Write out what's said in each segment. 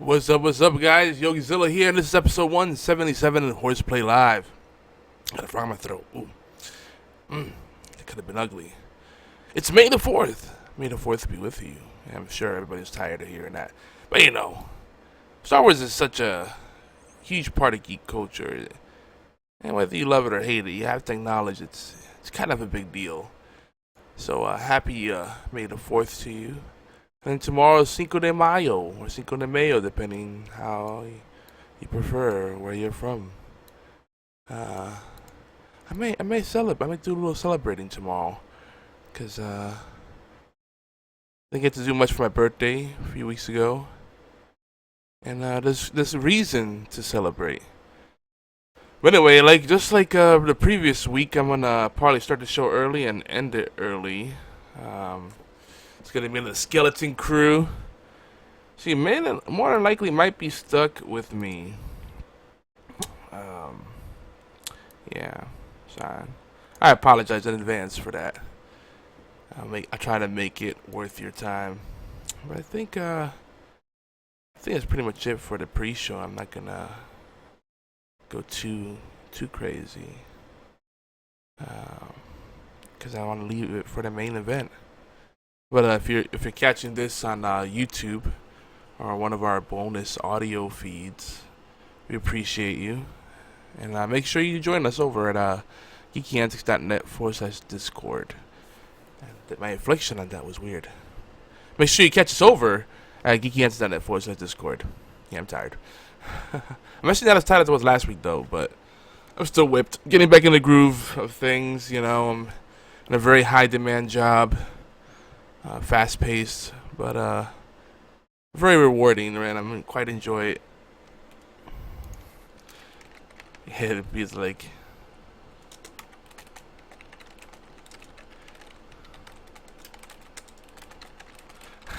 What's up, guys? Yogizilla here, and this is episode 177 of HorsePLAY Live. Got a frog in my throat. Ooh. It could have been ugly. It's May the 4th. May the 4th be with you. And I'm sure everybody's tired of hearing that. But you know, Star Wars is such a huge part of geek culture. And whether you love it or hate it, you have to acknowledge it's kind of a big deal. So happy May the 4th to you. And tomorrow's Cinco de Mayo, or Cinco de Mayo, depending how you prefer, where you're from. I may celebrate. I might do a little celebrating tomorrow, cause didn't get to do much for my birthday a few weeks ago, and there's a reason to celebrate. But anyway, just like the previous week, I'm gonna probably start the show early and end it early. It's gonna be the skeleton crew. See, man, more than likely might be stuck with me. Yeah, sorry. I apologize in advance for that. I try to make it worth your time, but I think that's pretty much it for the pre-show. I'm not gonna go too crazy, because I want to leave it for the main event. But if you're catching this on YouTube or one of our bonus audio feeds, we appreciate you, and make sure you join us over at geekyantics.net/Discord. My inflection on that was weird. Make sure you catch us over at geekyantics.net/Discord. Yeah, I'm tired. I'm actually not as tired as I was last week though, but I'm still whipped. Getting back in the groove of things, you know. I'm in a very high demand job. Fast paced, but very rewarding, man. I quite enjoy it. Yeah, it feels like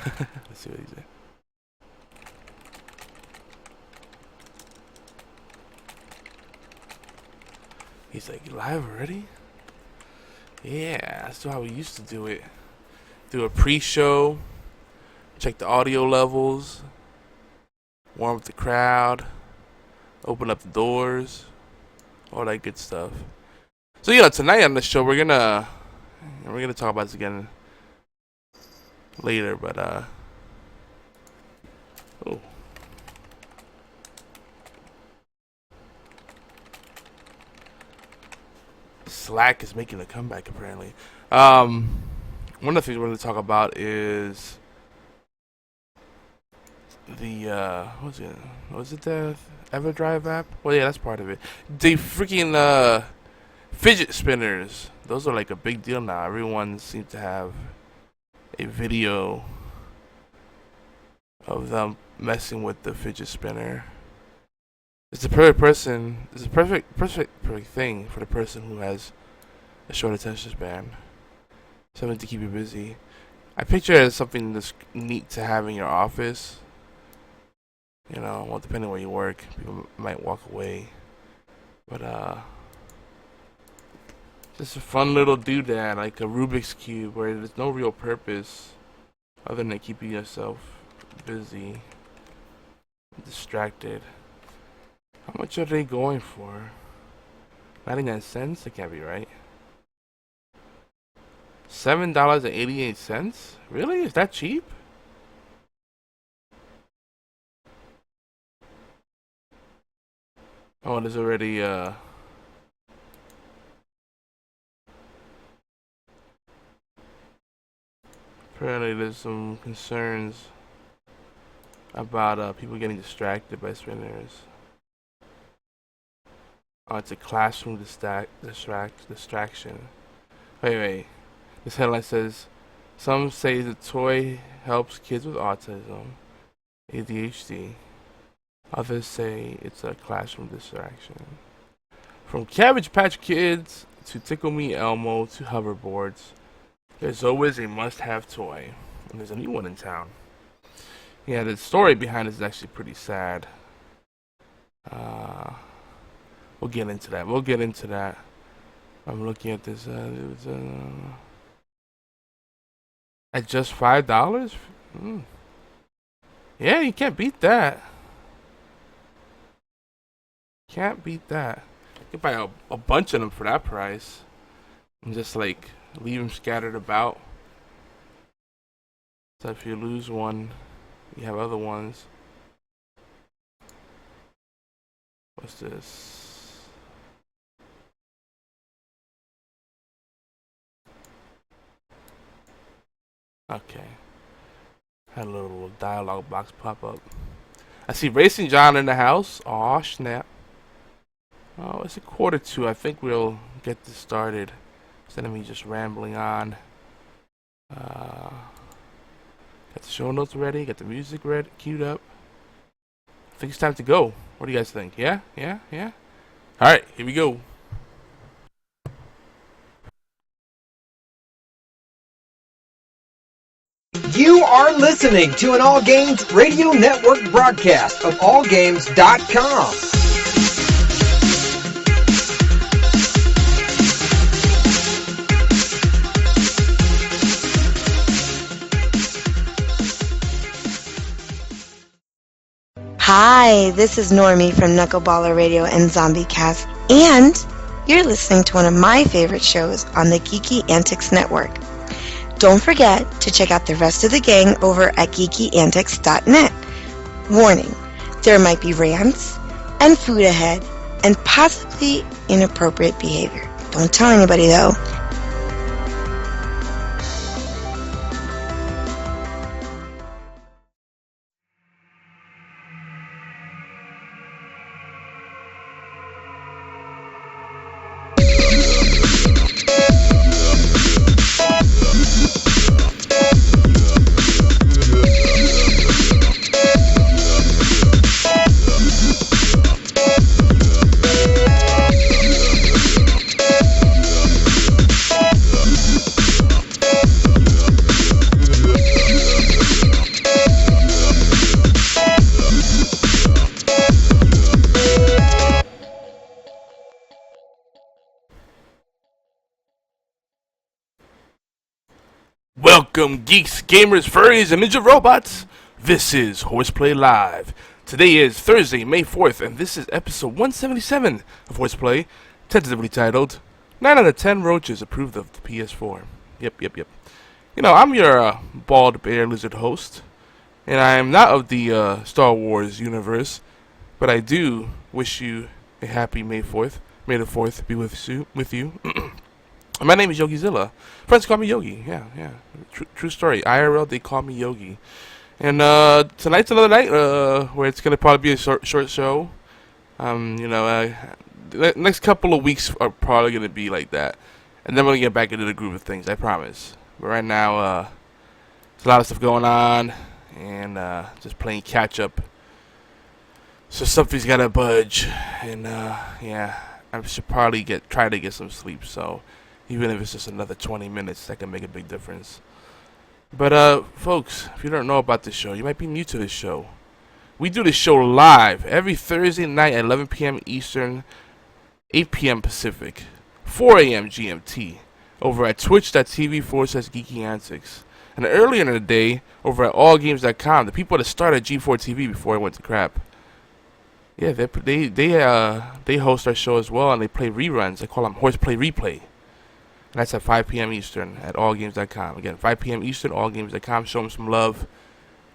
let's see what he said. He's like, live already? Yeah, that's how we used to do it. Do a pre-show, check the audio levels, warm up the crowd, open up the doors, all that good stuff. So yeah, tonight on the show we're gonna talk about this again later, but oh. Slack is making a comeback apparently. One of the things we're going to talk about is the was it the EverDrive app? Well, yeah, that's part of it. The freaking fidget spinners. Those are like a big deal now. Everyone seems to have a video of them messing with the fidget spinner. It's the perfect person. It's a perfect thing for the person who has a short attention span. Something to keep you busy. I picture it as something that's neat to have in your office. You know, well, depending where you work, people might walk away. But just a fun little doodad, like a Rubik's Cube, where there's no real purpose other than keeping yourself busy, distracted. How much are they going for? 99 cents? That can't be right. $7.88? Really? Is that cheap? Oh, there's already apparently there's some concerns about people getting distracted by spinners. Oh, it's a classroom distraction. Wait. This headline says, some say the toy helps kids with autism, ADHD. Others say it's a classroom distraction. From Cabbage Patch Kids to Tickle Me Elmo to hoverboards, there's always a must-have toy. And there's a new one in town. Yeah, the story behind it is actually pretty sad. We'll get into that. I'm looking at this. At just $5? Yeah, you can't beat that. Can't beat that. You can buy a bunch of them for that price. And just like leave them scattered about. So if you lose one, you have other ones. What's this? Okay. Had a little dialogue box pop up. I see Racing John in the house. Aw, snap. Oh, it's 1:45. I think we'll get this started. Instead of me just rambling on. Got the show notes ready. Got the music ready, queued up. I think it's time to go. What do you guys think? Yeah? Yeah? Yeah? Alright, here we go. You are listening to an All Games Radio Network broadcast of AllGames.com. Hi, this is Normie from Knuckleballer Radio and Zombie Cast, and you're listening to one of my favorite shows on the Geeky Antics Network. Don't forget to check out the rest of the gang over at geekyantics.net. Warning, there might be rants and food ahead and possibly inappropriate behavior. Don't tell anybody though. Welcome, geeks, gamers, furries, and ninja robots. This is HorsePLAY Live. Today is Thursday, May 4th, and this is episode 177 of HorsePLAY, tentatively titled 9 out of 10 Roaches Approved of the PS4. Yep. You know, I'm your bald bear lizard host, and I am not of the Star Wars universe, but I do wish you a happy May 4th. May the 4th be with you. My name is Yogizilla. Friends call me Yogi. Yeah. True story. IRL, they call me Yogi. And tonight's another night where it's gonna probably be a short show. The next couple of weeks are probably gonna be like that, and then we're gonna get back into the groove of things. I promise. But right now, there's a lot of stuff going on, and just playing catch up. So something's gotta budge, and I should probably try to get some sleep. So. Even if it's just another 20 minutes, that can make a big difference. But, folks, if you don't know about this show, you might be new to this show. We do this show live every Thursday night at 11 p.m. Eastern, 8 p.m. Pacific, 4 a.m. GMT, over at twitch.tv/Geeky Antics. And earlier in the day, over at allgames.com, the people that started G4 TV before it went to crap. Yeah, they host our show as well, and they play reruns. I call them HorsePLAY Replay. And that's at 5 p.m. Eastern at allgames.com. Again, 5 p.m. Eastern, allgames.com. Show them some love.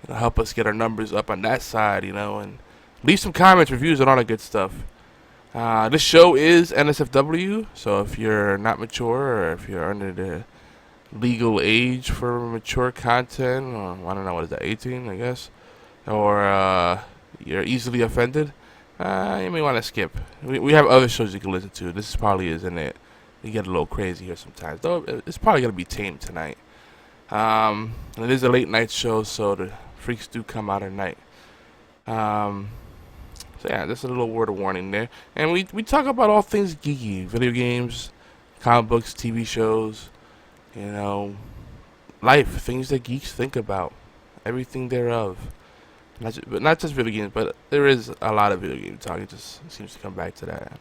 It'll help us get our numbers up on that side, and leave some comments, reviews, and all that good stuff. This show is NSFW, so if you're not mature or if you're under the legal age for mature content, or I don't know, what is that, 18, I guess, or you're easily offended, you may want to skip. We have other shows you can listen to. This probably isn't it. We get a little crazy here sometimes, though it's probably going to be tame tonight. And it is a late night show, so the freaks do come out at night. So yeah, just a little word of warning there. And we talk about all things geeky, video games, comic books, TV shows, life, things that geeks think about, everything thereof. Not just video games, but there is a lot of video game talk. It just seems to come back to that.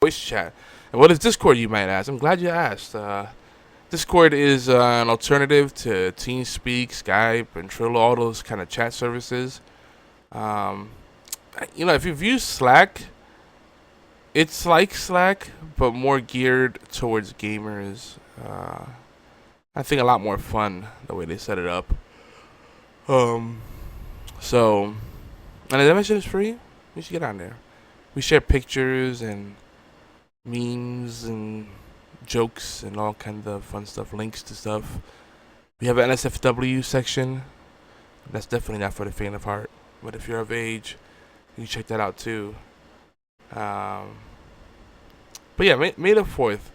voice chat. And what is Discord, you might ask? I'm glad you asked. Discord is an alternative to TeamSpeak, Skype, and Trello, all those kind of chat services. If you've used Slack, it's like Slack, but more geared towards gamers. I think a lot more fun the way they set it up. And as I mentioned, it's free. You should get on there. We share pictures and memes and jokes and all kinds of fun stuff, links to stuff. We have an NSFW section. That's definitely not for the faint of heart. But if you're of age, you can check that out too. But yeah, May the 4th.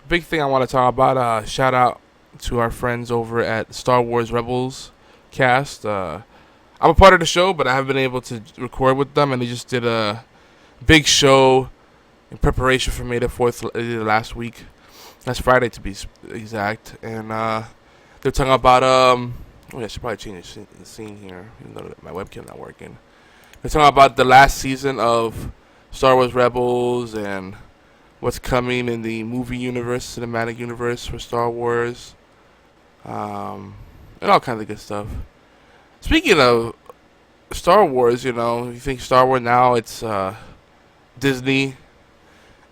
Big thing I want to talk about. Shout out to our friends over at Star Wars Rebels cast. I'm a part of the show, but I haven't been able to record with them, and they just did a big show in preparation for May the 4th last week. Last Friday, to be exact. And they're talking about, I should probably change the scene here, even though my webcam's not working. They're talking about the last season of Star Wars Rebels and what's coming in the movie universe, cinematic universe for Star Wars. And all kinds of good stuff. Speaking of Star Wars, you think Star Wars now, it's Disney.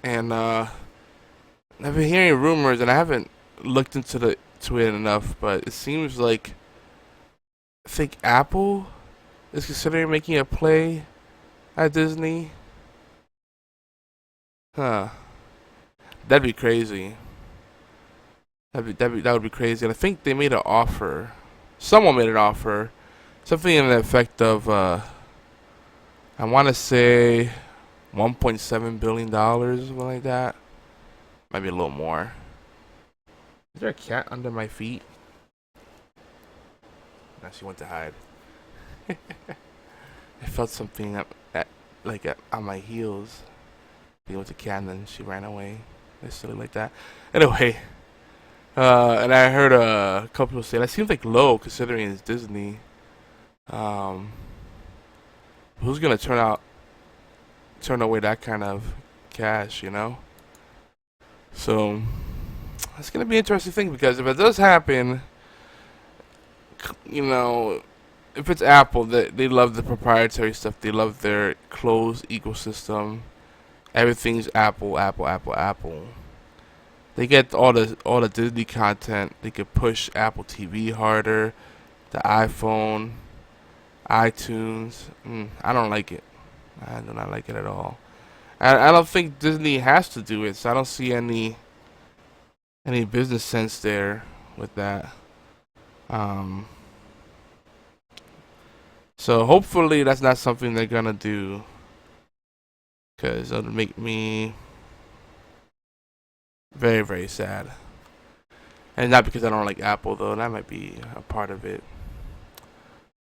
And I've been hearing rumors, and I haven't looked into it enough, but it seems like I think Apple is considering making a play at Disney. Huh. That'd be crazy. That would be crazy. And I think they made an offer. Someone made an offer. Something in the effect of I want to say $1.7 billion, something like that. Might be a little more. Is there a cat under my feet? Now she went to hide. I felt something on my heels. It was a cat, and then she ran away. It's silly like that. Anyway, and I heard a couple people say that seems like low considering it's Disney. Who's gonna turn away that kind of cash, So it's gonna be an interesting thing, because if it does happen, if it's Apple, they love the proprietary stuff. They love their closed ecosystem. Everything's Apple. They get all the Disney content. They could push Apple TV harder, the iPhone, iTunes. I don't like it. I do not like it at all. I don't think Disney has to do it, so I don't see any business sense there with that. So hopefully that's not something they're gonna do, because it'll make me very, very sad. And not because I don't like Apple, though. That might be a part of it.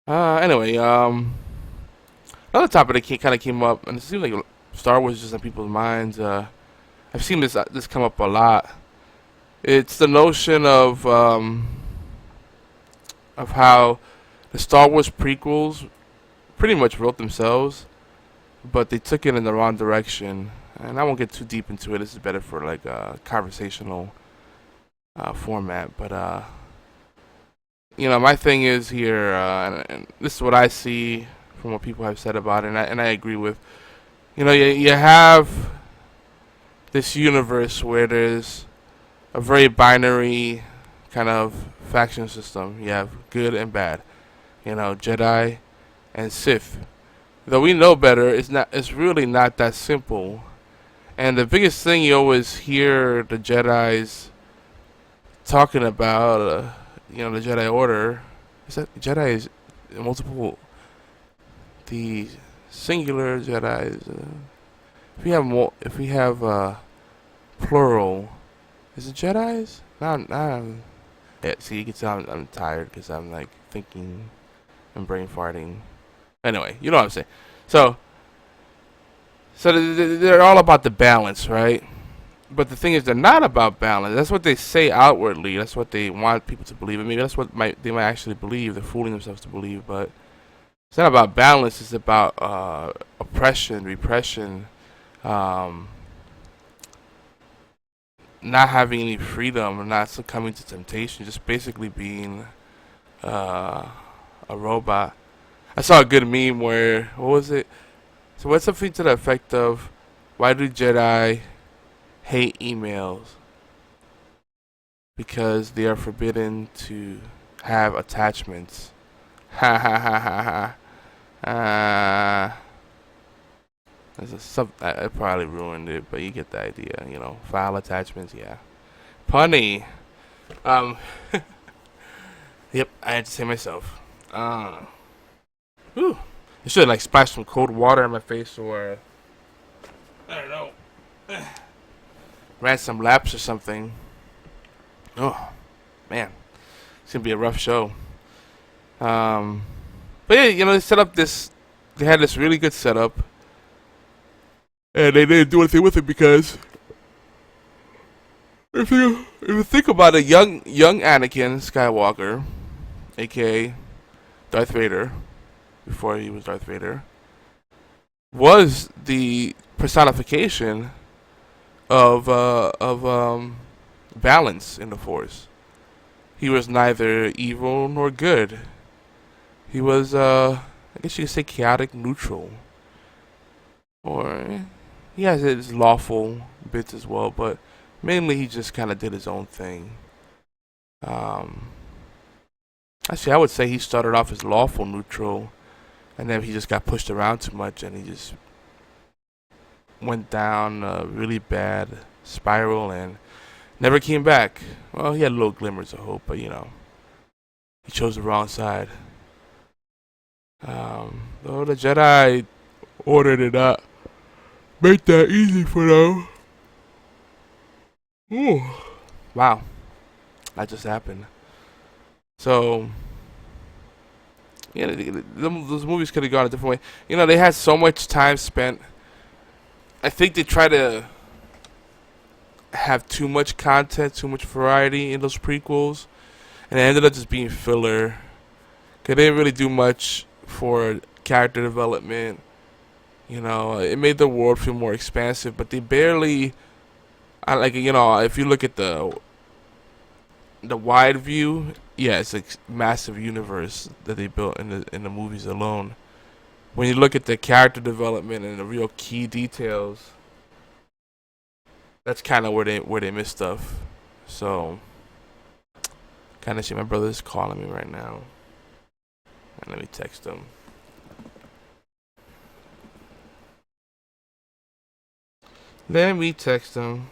Anyway, another topic that kind of came up, and it seems like Star Wars is just on people's minds. I've seen this come up a lot. It's the notion of how the Star Wars prequels pretty much wrote themselves, but they took it in the wrong direction. And I won't get too deep into it. This is better for like a conversational format. But my thing is here, and this is what I see from what people have said about it, and I agree with. You have this universe where there's a very binary kind of faction system. You have good and bad, Jedi and Sith. Though we know better, it's really not that simple. And the biggest thing you always hear the Jedis talking about, the Jedi Order, is that Jedi is multiple. The singular Jedi is, if we have plural, is it Jedis? Yeah. See, you can tell I'm tired because I'm like thinking and brain farting. Anyway, you know what I'm saying. So they're all about the balance, right? But the thing is, they're not about balance. That's what they say outwardly. That's what they want people to believe. And maybe that's what they might actually believe. They're fooling themselves to believe. But it's not about balance. It's about oppression, repression, not having any freedom, not succumbing to temptation, just basically being a robot. I saw a good meme where, what was it? So what's something to the effect of, why do Jedi hate emails? Because they are forbidden to have attachments. Ha ha ha ha ha. I probably ruined it, but you get the idea, you know. File attachments, yeah. Punny. Yep, I had to say myself. Whew. I should like splash some cold water in my face, or I don't know, ran some laps or something. Oh man, it's gonna be a rough show. But yeah, you know, they had this really good setup, and they didn't do anything with it because if you think about it, young Anakin Skywalker, aka Darth Vader, before he was Darth Vader, was the personification of balance in the Force. He was neither evil nor good. He was, I guess you could say, chaotic neutral. Or he has his lawful bits as well, but mainly he just kind of did his own thing. Actually, I would say he started off as lawful neutral, and then he just got pushed around too much, and he just went down a really bad spiral and never came back. Well, he had little glimmers of hope, but you know, he chose the wrong side. Though the Jedi Order did not make that easy for them. Ooh. Wow, that just happened. So, yeah, those movies could have gone a different way. You know, they had so much time spent. I think they try to have too much content, too much variety in those prequels, and it ended up just being filler. Cause they didn't really do much for character development. You know, it made the world feel more expansive, but they barely. You know, if you look at the wide view, yeah, it's a massive universe that they built in the movies alone. When you look at the character development and the real key details, that's kind of where they miss stuff. So, kind of shit. My brother's calling me right now, and let me text him. Let me text him.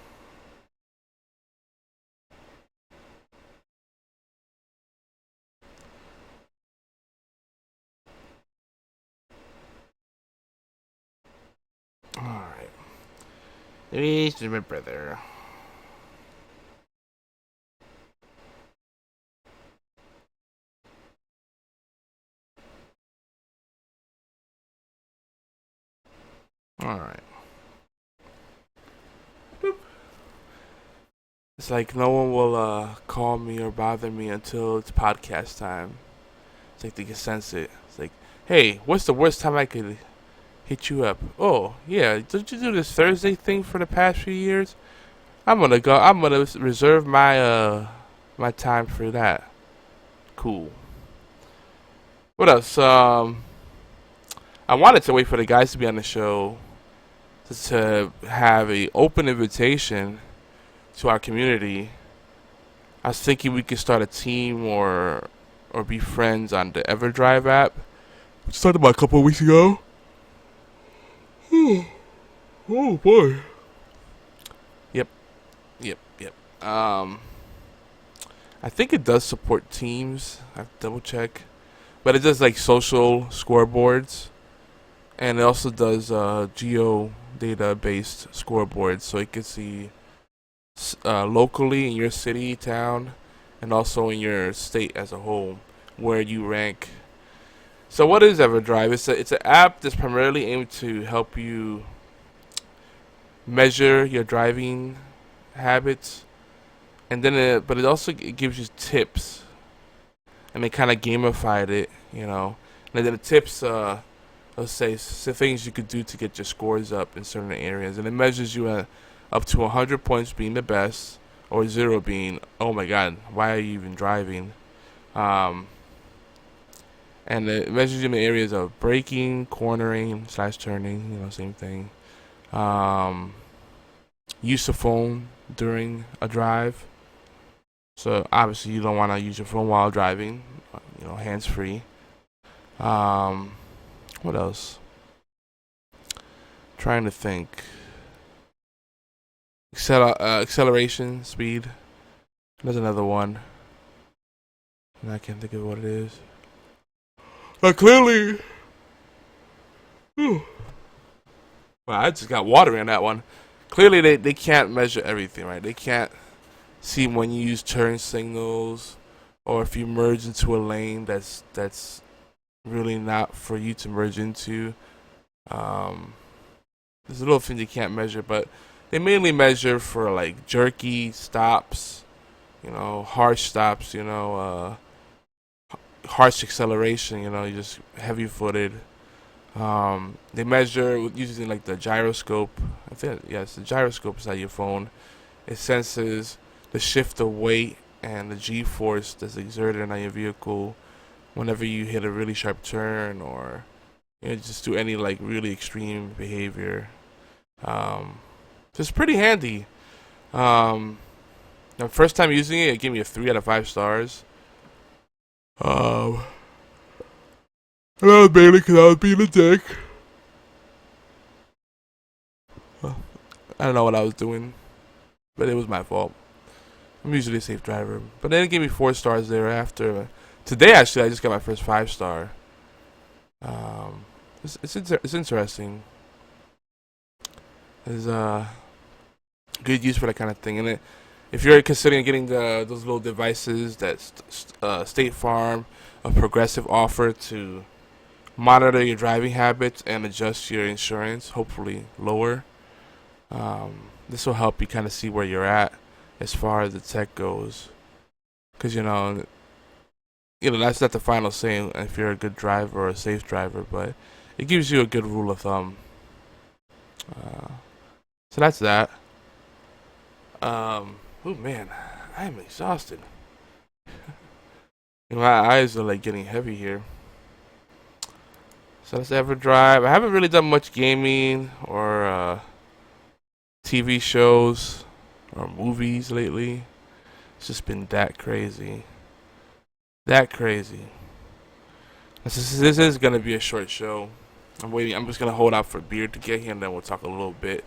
Alright. This is my brother. Alright. Boop. It's like no one will call me or bother me until it's podcast time. It's like they can sense it. It's like, hey, what's the worst time I could hit you up? Oh, yeah, did you do this Thursday thing for the past few years? I'm gonna reserve my my time for that. Cool. What else? I wanted to wait for the guys to be on the show to have a open invitation to our community. I was thinking we could start a team or be friends on the EverDrive app. We started about a couple of weeks ago. Oh boy. Yep. I think it does support teams. I have to double check. But it does like social scoreboards. And it also does geo data based scoreboards, so you can see locally in your city, town, and also in your state as a whole where you rank. So what is EverDrive? It's an app that's primarily aimed to help you measure your driving habits, and then but it also gives you tips, and they kind of gamified it, you know. And then the tips, let's say things you could do to get your scores up in certain areas, and it measures you at up to 100 points being the best, or 0 being, oh my god, why are you even driving? And it measures you in the areas of braking, cornering, / turning, same thing. Use the phone during a drive. So obviously you don't want to use your phone while driving, hands free. What else? Trying to think. Acceleration, speed. There's another one. And I can't think of what it is. But clearly, well, I just got water in that one. Clearly, they can't measure everything, right? They can't see when you use turn signals, or if you merge into a lane that's really not for you to merge into. There's a little thing they can't measure, but they mainly measure for like jerky stops, harsh stops, harsh acceleration, you just heavy-footed. They measure using like the gyroscope. I think yes, the gyroscope is on your phone. It senses the shift of weight and the G-force that's exerted on your vehicle whenever you hit a really sharp turn, or just do any like really extreme behavior. So it's pretty handy. The first time using it gave me a 3 out of 5 stars. And that was mainly because I was being a dick. I don't know what I was doing, but it was my fault. I'm usually a safe driver. But then it gave me 4 stars thereafter. Today, actually, I just got my first 5-star. It's interesting. There's good use for that kind of thing. And if you're considering getting those little devices that State Farm or Progressive offer to monitor your driving habits and adjust your insurance, hopefully lower, this will help you kind of see where you're at as far as the tech goes. Because that's not the final say if you're a good driver or a safe driver, but it gives you a good rule of thumb. So that's that. Oh man, I am exhausted. My eyes are like getting heavy here. So that's EverDrive. I haven't really done much gaming or TV shows or movies lately. It's just been that crazy. This is gonna be a short show. I'm waiting. I'm just gonna hold out for Beard to get here, and then we'll talk a little bit,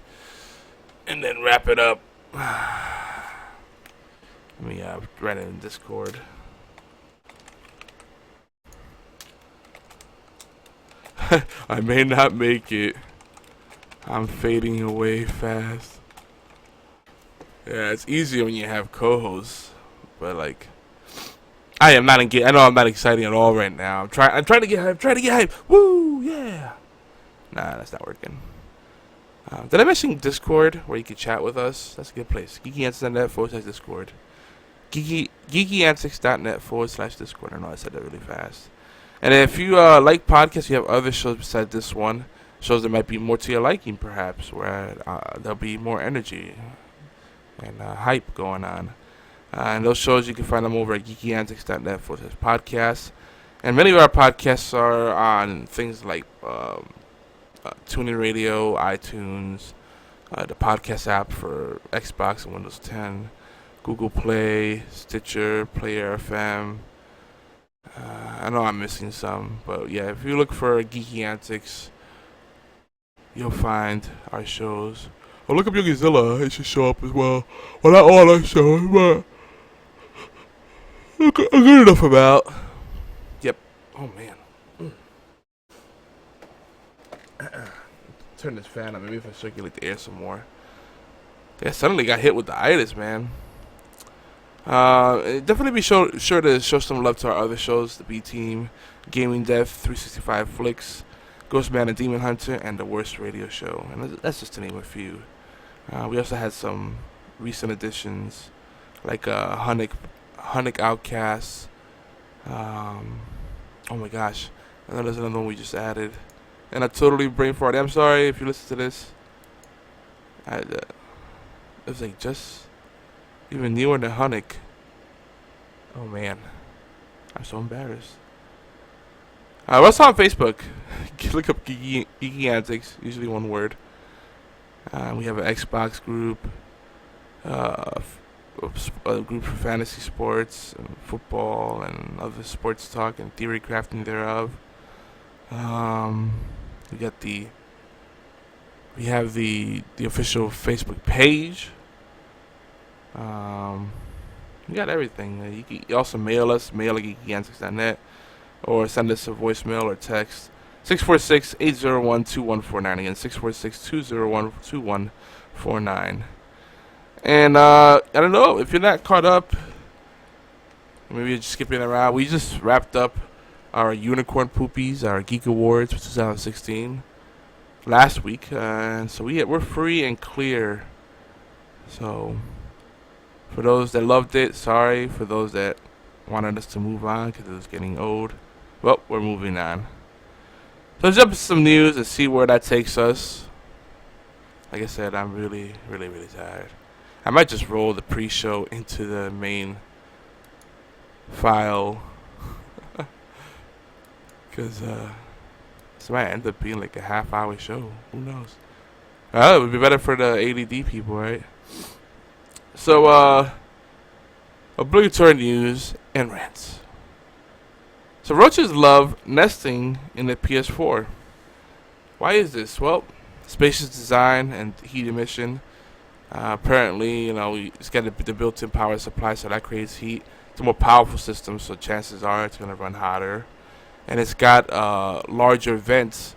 and then wrap it up. Let me write it in Discord. I may not make it. I'm fading away fast. Yeah, it's easier when you have co-hosts, but like, I am not I know I'm not exciting at all right now. I'm trying to get hype. Woo, yeah. Nah, that's not working. Did I mention Discord where you can chat with us? That's a good place. geekyantics.net/Discord. geekyantics.net/Discord. I know I said that really fast. And if you like podcasts, you have other shows besides this one. Shows that might be more to your liking, perhaps, where there'll be more energy and hype going on. And those shows, you can find them over at geekyantics.net/podcasts. And many of our podcasts are on things like TuneIn Radio, iTunes, the podcast app for Xbox and Windows 10, Google Play, Stitcher, Player FM. I know I'm missing some, but yeah, if you look for Geeky Antics, you'll find our shows. Oh, look up Yogizilla. It should show up as well. Well, not all our shows, but a good enough amount. Yep. Oh, man. Turn this fan on. Maybe if I circulate the air some more. Yeah, suddenly got hit with the itis, man. Definitely be sure to show some love to our other shows. The B-Team, Gaming Death, 365 Flicks, Ghostman and Demon Hunter, and The Worst Radio Show. And that's just to name a few. We also had some recent additions, like Hunnick Outcast. Oh my gosh. I know there's another one we just added. And I totally brain farted. I'm sorry if you listen to this. It was like just Even newer than Hunnick. Oh man, I'm so embarrassed. What's on Facebook? Look up Geeky Antics, usually one word. We have an Xbox group, a group for fantasy sports, and football, and other sports talk and theory crafting thereof. We have the official Facebook page. We got everything. You can also mail us, mail at geekyantics.net, or send us a voicemail or text. 646-801-2149. Again, 646-201-2149. And I don't know, if you're not caught up, maybe you're just skipping around. We just wrapped up our Unicorn Poopies, our Geek Awards for 2016 last week. And so we're free and clear. So for those that loved it, sorry. For those that wanted us to move on because it was getting old, well, we're moving on. So let's jump into some news and see where that takes us. Like I said, I'm really, really, really tired. I might just roll the pre-show into the main file. Because this might end up being like a half-hour show. Who knows? It would be better for the ADD people, right? So, obligatory news and rants. So, roaches love nesting in the PS4. Why is this? Well, spacious design and heat emission. Apparently, it's got the built-in power supply, so that creates heat. It's a more powerful system, so chances are it's going to run hotter. And it's got larger vents,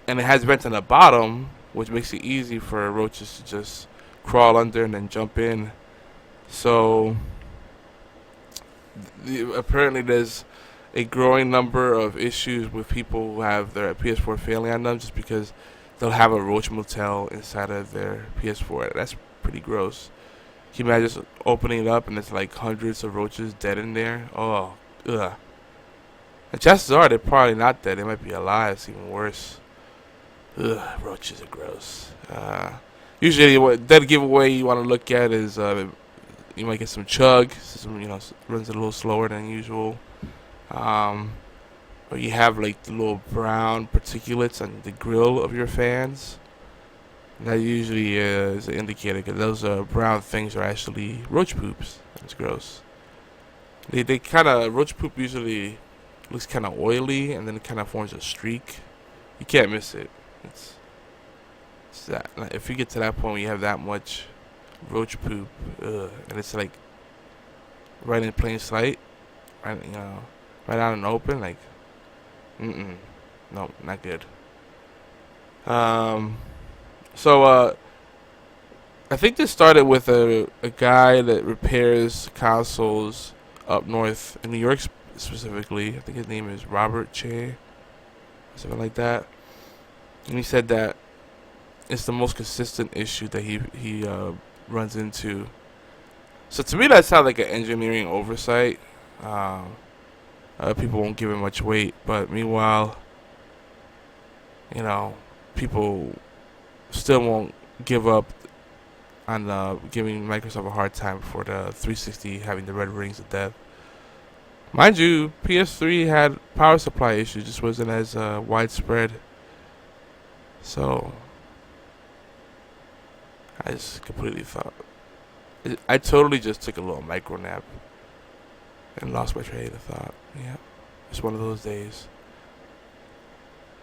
and it has vents on the bottom, which makes it easy for roaches to just crawl under and then jump in. So apparently there's a growing number of issues with people who have their PS4 failing on them just because they'll have a roach motel inside of their PS4. That's pretty gross. Can you imagine just opening it up and there's like hundreds of roaches dead in there? Oh, ugh. And chances are they're probably not dead. They might be alive. It's even worse. Ugh, roaches are gross. Usually, what dead giveaway you want to look at is you might get some chug. Some, runs a little slower than usual. Or you have like the little brown particulates on the grill of your fans. That usually is an indicator because those brown things are actually roach poops. That's gross. They kind of, roach poop usually looks kind of oily and then it kind of forms a streak. You can't miss it. It's that. If you get to that point where you have that much roach poop, and it's like right in plain sight, right, right out in the open, like, no, not good. So I think this started with a guy that repairs consoles up north in New York specifically. I think his name is Robert Che, something like that. And he said that it's the most consistent issue that he runs into. So to me, that sounds like an engineering oversight. People won't give it much weight, but meanwhile, people still won't give up on giving Microsoft a hard time for the 360 having the red rings of death. Mind you, PS3 had power supply issues, just wasn't as widespread. So I just completely thought, I totally just took a little micro nap and lost my train of thought. Yeah, it's one of those days.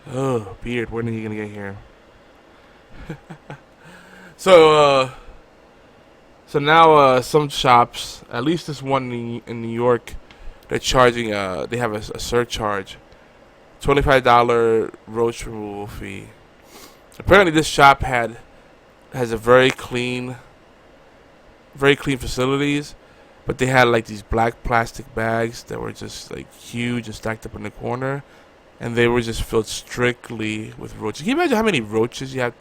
Oh, beard, when are you gonna get here? So now some shops, at least this one in New York, they're charging. They have a surcharge, $25 roach removal fee. Apparently, this shop has a very clean facilities, but they had like these black plastic bags that were just like huge and stacked up in the corner, and they were just filled strictly with roaches. Can you imagine how many roaches you have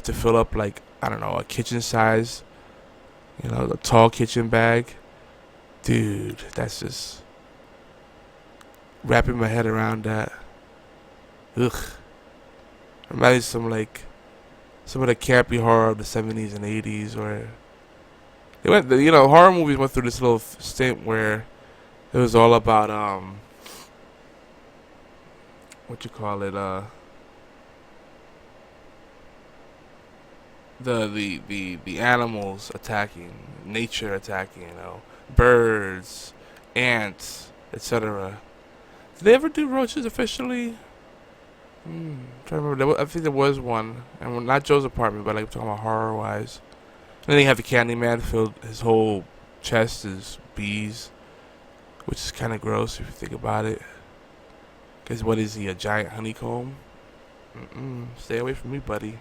to fill up, like, I don't know, a kitchen size, a tall kitchen bag? Dude, that's just wrapping my head around that. Ugh. Reminds me some of the campy horror of the 70s and 80s where Horror movies went through this little stint where it was all about what you call it, the animals attacking, nature attacking, birds, ants, etc. Did they ever do roaches officially? I'm trying to remember. I think there was one, and not Joe's apartment, but like I'm talking about horror wise. And then you have the Candyman filled his whole chest is bees, which is kind of gross if you think about it. Because what is he, a giant honeycomb? Stay away from me, buddy.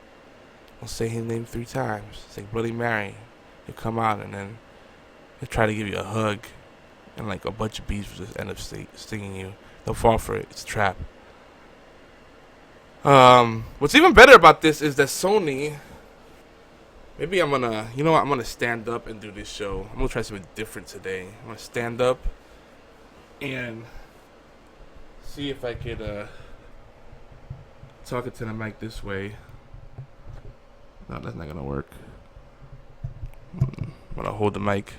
Don't say his name 3 times. It's like Bloody Mary. He'll come out and then he'll try to give you a hug, and like a bunch of bees will just end up stinging you. They'll fall for it. It's a trap. What's even better about this is that Sony. Maybe I'm gonna, I'm gonna stand up and do this show. I'm gonna try something different today. I'm gonna stand up and see if I could talk it to the mic this way. No, that's not gonna work. I'm gonna hold the mic.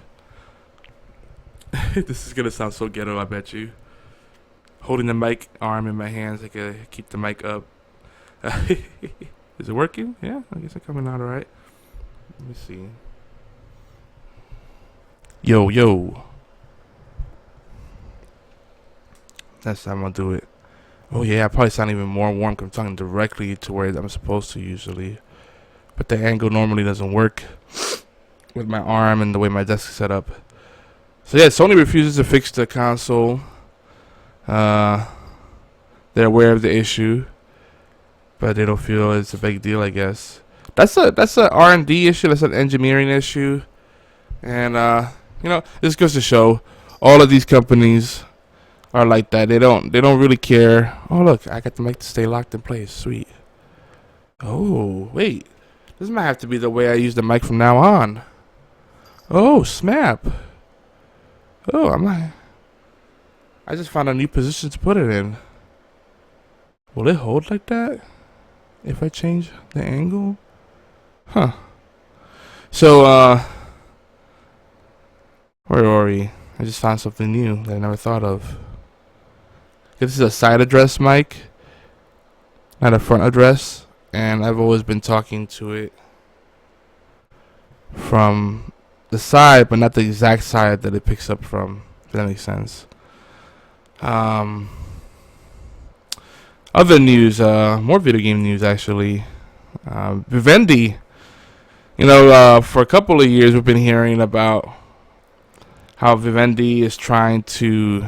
This is gonna sound so ghetto, I bet you. Holding the mic arm in my hands, I can keep the mic up. Is it working? Yeah, I guess it's coming out alright. Let me see. Yo. That's how I'm gonna do it. Oh yeah, I probably sound even more warm because I'm talking directly to where I'm supposed to usually. But the angle normally doesn't work with my arm and the way my desk is set up. So yeah, Sony refuses to fix the console. They're aware of the issue, but they don't feel it's a big deal, I guess. That's a R&D issue. That's an engineering issue, and this goes to show all of these companies are like that. They don't really care. Oh look, I got the mic to stay locked in place. Sweet. Oh wait, this might have to be the way I use the mic from now on. Oh snap. Oh, I just found a new position to put it in. Will it hold like that if I change the angle? Huh. So, where are we? I just found something new that I never thought of. This is a side address mic, not a front address, and I've always been talking to it from the side, but not the exact side that it picks up from, if that makes sense. Other news, more video game news actually. Vivendi. For a couple of years we've been hearing about how Vivendi is trying to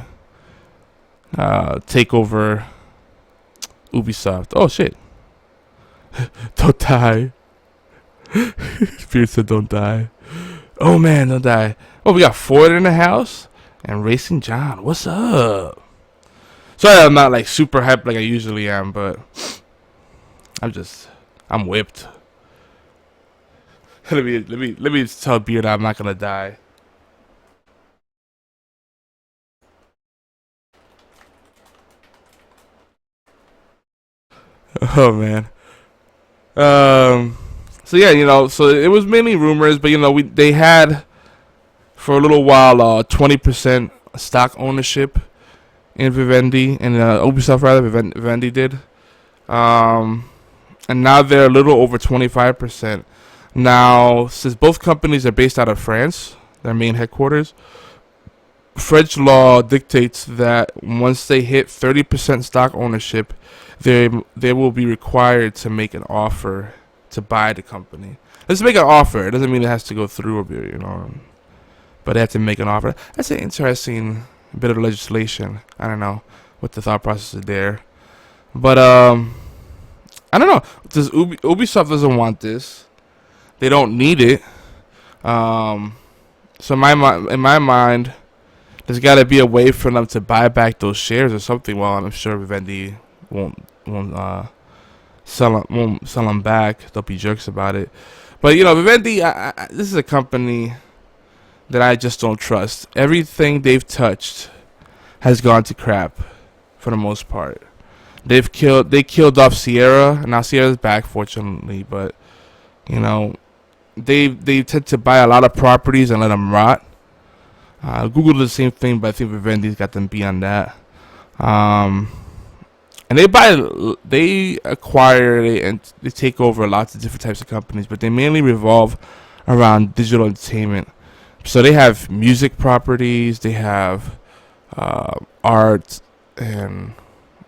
take over Ubisoft. Oh shit. Don't die. Spirit said don't die. Oh man, don't die. Oh, we got Ford in the house and Racing John. What's up? Sorry I'm not like super hyped like I usually am, but I'm whipped. Let me tell Beard I'm not gonna die. Oh man. So yeah, so it was mainly rumors, but they had for a little while 20% stock ownership in Vivendi, and Ubisoft rather. Vivendi did, and now they're a little over 25%. Now, since both companies are based out of France, their main headquarters, French law dictates that once they hit 30% stock ownership, they will be required to make an offer to buy the company. Let's make an offer. It doesn't mean it has to go through, but they have to make an offer. That's an interesting bit of legislation. I don't know what the thought process is there, but I don't know. Ubisoft doesn't want this. They don't need it. So in my mind, there's got to be a way for them to buy back those shares or something. Well, I'm sure Vivendi won't sell them back. They'll be jerks about it. But Vivendi, this is a company that I just don't trust. Everything they've touched has gone to crap for the most part. They killed off Sierra, and now Sierra's back, fortunately. But they tend to buy a lot of properties and let them rot. Google does the same thing, but I think Vivendi's got them beyond that. And they acquire and they take over lots of different types of companies, but they mainly revolve around digital entertainment. So they have music properties, they have art, and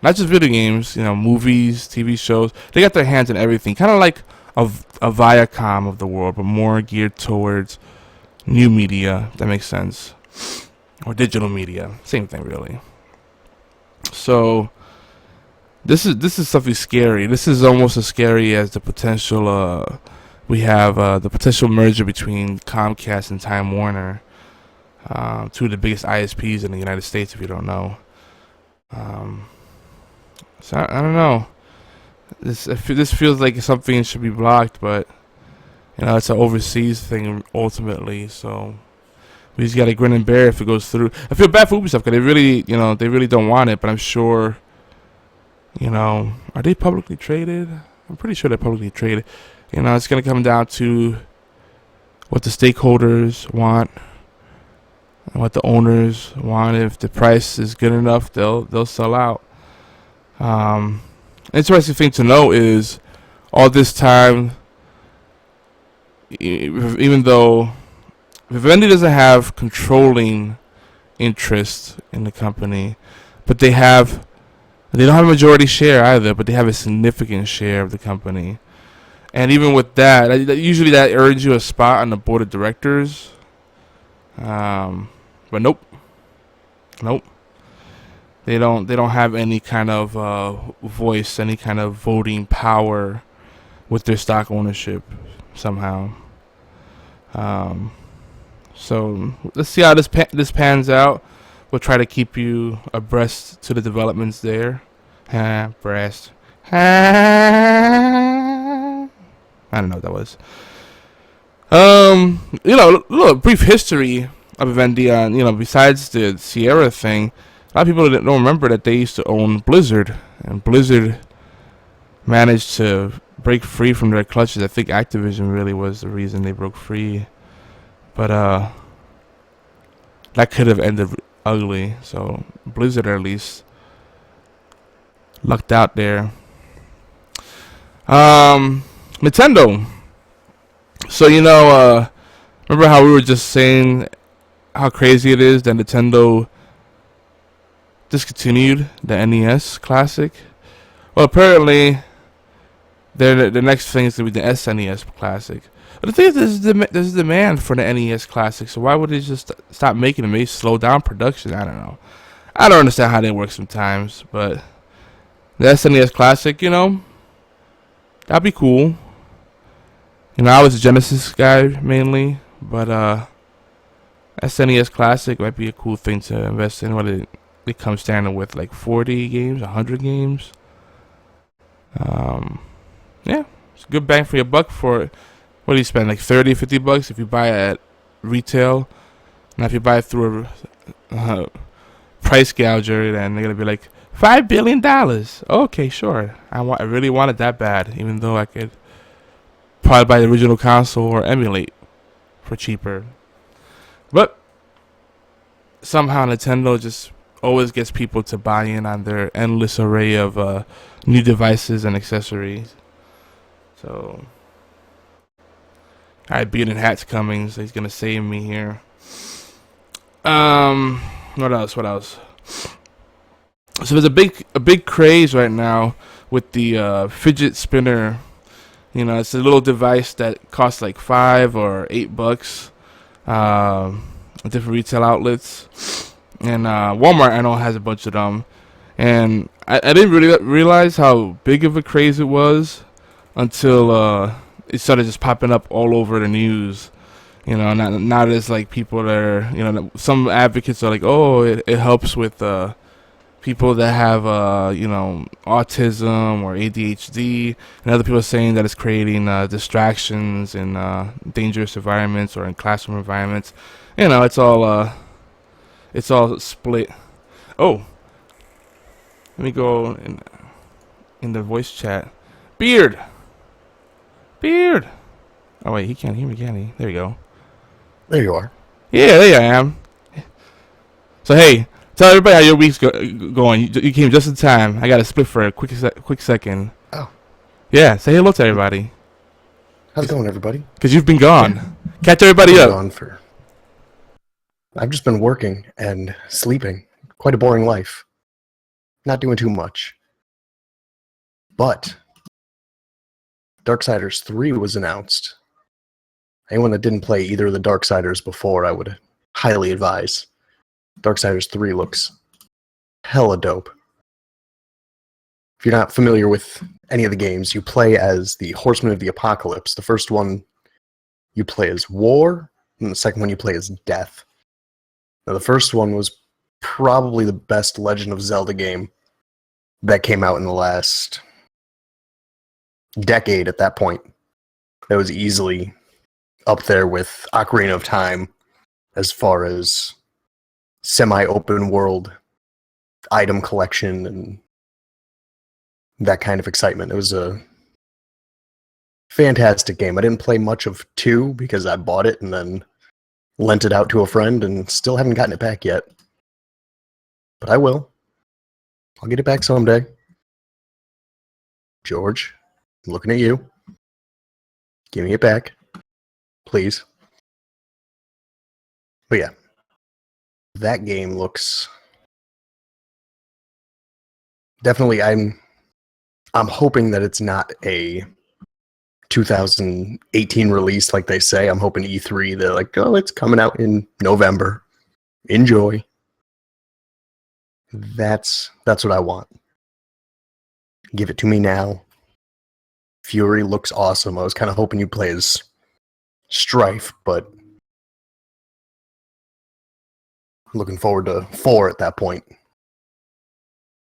not just video games, movies, TV shows. They got their hands in everything, kind of like a Viacom of the world, but more geared towards new media, if that makes sense, or digital media, same thing really. So this is something scary. This is almost as scary as the potential we have the potential merger between Comcast and Time Warner, two of the biggest ISPs in the United States, if you don't know. So I don't know. This feels like something that should be blocked, but it's an overseas thing ultimately. So we just gotta grin and bear if it goes through. I feel bad for Ubisoft because they really don't want it, but I'm sure. Are they publicly traded? I'm pretty sure they're publicly traded. It's gonna come down to what the stakeholders want and what the owners want. If the price is good enough, they'll sell out. Interesting thing to know is all this time, even though Vivendi doesn't have controlling interest in the company, but they don't have a majority share either, but they have a significant share of the company. And even with that, usually that earns you a spot on the board of directors. But nope. They don't have any kind of voice, any kind of voting power with their stock ownership somehow. So let's see how this pans out. We'll try to keep you abreast to the developments there. Breast. I don't know what that was. A little brief history of Vivendi. Besides the Sierra thing, a lot of people don't remember that they used to own Blizzard, and Blizzard managed to break free from their clutches. I think Activision really was the reason they broke free, but that could have ended ugly. So Blizzard at least lucked out there. Nintendo. So remember how we were just saying how crazy it is that Nintendo discontinued the NES Classic? Well, apparently the next thing is going to be the SNES Classic. But the thing is, there's demand for the NES Classic, so why would they just stop making them? Maybe slow down production? I don't know. I don't understand how they work sometimes, but the SNES Classic, that'd be cool. I was a Genesis guy mainly, but SNES Classic might be a cool thing to invest in. What it comes standard with, like 40 games, 100 games. Yeah, it's a good bang for your buck for it. What do you spend, like 30, 50 bucks if you buy it at retail? Now if you buy it through a price gouger, then they're gonna be like $5 billion. Okay, sure. I really want it that bad, even though I could probably buy the original console or emulate for cheaper. But somehow Nintendo just always gets people to buy in on their endless array of new devices and accessories. So, alright, Bearded Hat's coming, so he's gonna save me here. What else? So there's a big craze right now with the fidget spinner. It's a little device that costs like $5 or $8 at different retail outlets. And Walmart, I know, has a bunch of them. And I didn't really realize how big of a craze it was until it started just popping up all over the news. Now there's like people that are, some advocates are like, oh, it helps with people that have, autism or ADHD, and other people are saying that it's creating distractions in dangerous environments or in classroom environments. It's all split. Oh, let me go in the voice chat. Beard. Oh wait, he can't hear me, can he? There you go. There you are. Yeah, there I am. So hey, tell everybody how your week's going. You came just in time. I got to split for a quick second. Oh. Yeah, say hello to everybody. How's it going, everybody? Because you've been gone. Catch everybody up. I've just been working and sleeping. Quite a boring life. Not doing too much. But Darksiders 3 was announced. Anyone that didn't play either of the Darksiders before, I would highly advise. Darksiders 3 looks hella dope. If you're not familiar with any of the games, you play as the Horsemen of the Apocalypse. The first one you play as War, and the second one you play as Death. Now, the first one was probably the best Legend of Zelda game that came out in the last decade at that point. That was easily up there with Ocarina of Time as far as semi-open world item collection and that kind of excitement. It was a fantastic game. I didn't play much of 2 because I bought it and then lent it out to a friend and still haven't gotten it back yet. But I will. I'll get it back someday. George, I'm looking at you. Give me it back. Please. But yeah. That game looks... Definitely, I'm hoping that it's not a 2018 release like they say. I'm hoping E3, they're like, oh, it's coming out in November. Enjoy. That's what I want. Give it to me now. Fury looks awesome. I was kind of hoping you'd play as Strife, but looking forward to 4 at that point.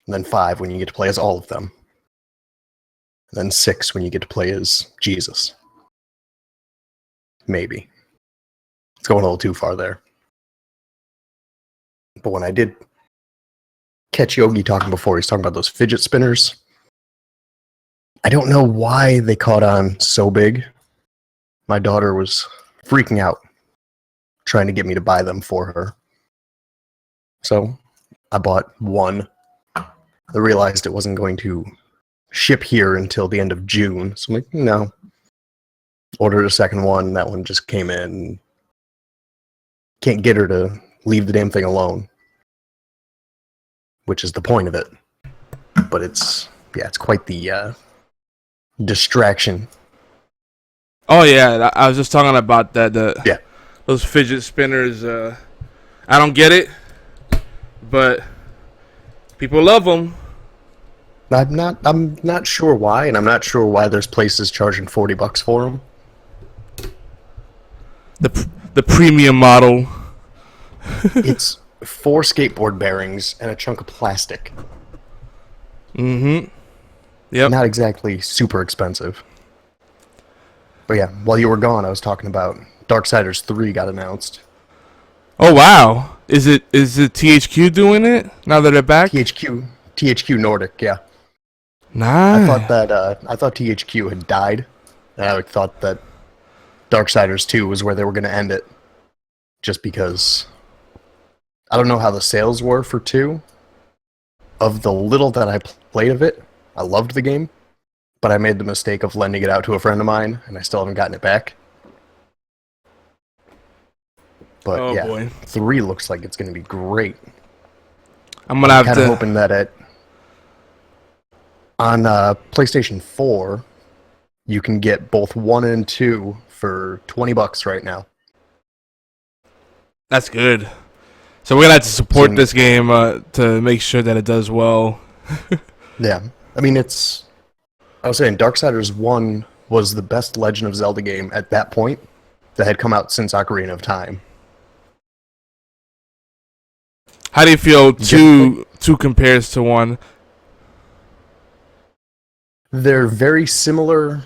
And then 5 when you get to play as all of them. And then 6 when you get to play as Jesus. Maybe. It's going a little too far there. But when I did catch Yogi talking before, he's talking about those fidget spinners. I don't know why they caught on so big. My daughter was freaking out, trying to get me to buy them for her. So I bought one. I realized it wasn't going to ship here until the end of June. So I'm like, no. Ordered a second one. That one just came in. Can't get her to leave the damn thing alone. Which is the point of it. But it's quite the distraction. Oh yeah, I was just talking about that. Yeah. Those fidget spinners. I don't get it, but people love them. I'm not sure why, and I'm not sure why there's places charging $40 for them. The premium model. It's 4 skateboard bearings and a chunk of plastic. Mm-hmm. Yep. Not exactly super expensive. But yeah, while you were gone, I was talking about Darksiders 3 got announced. Oh wow! Is it THQ doing it now that they're back? THQ Nordic, yeah. Nice. I thought THQ had died, and I thought that Darksiders 2 was where they were going to end it, just because I don't know how the sales were for 2. Of the little that I played of it, I loved the game, but I made the mistake of lending it out to a friend of mine, and I still haven't gotten it back. But oh, yeah, boy. 3 looks like it's going to be great. I'm kind of hoping that on PlayStation 4, you can get both 1 and 2 for $20 right now. That's good. So we're gonna have to support this game to make sure that it does well. Yeah, I mean I was saying Darksiders 1 was the best Legend of Zelda game at that point that had come out since Ocarina of Time. How do you feel 2 compares to 1? They're very similar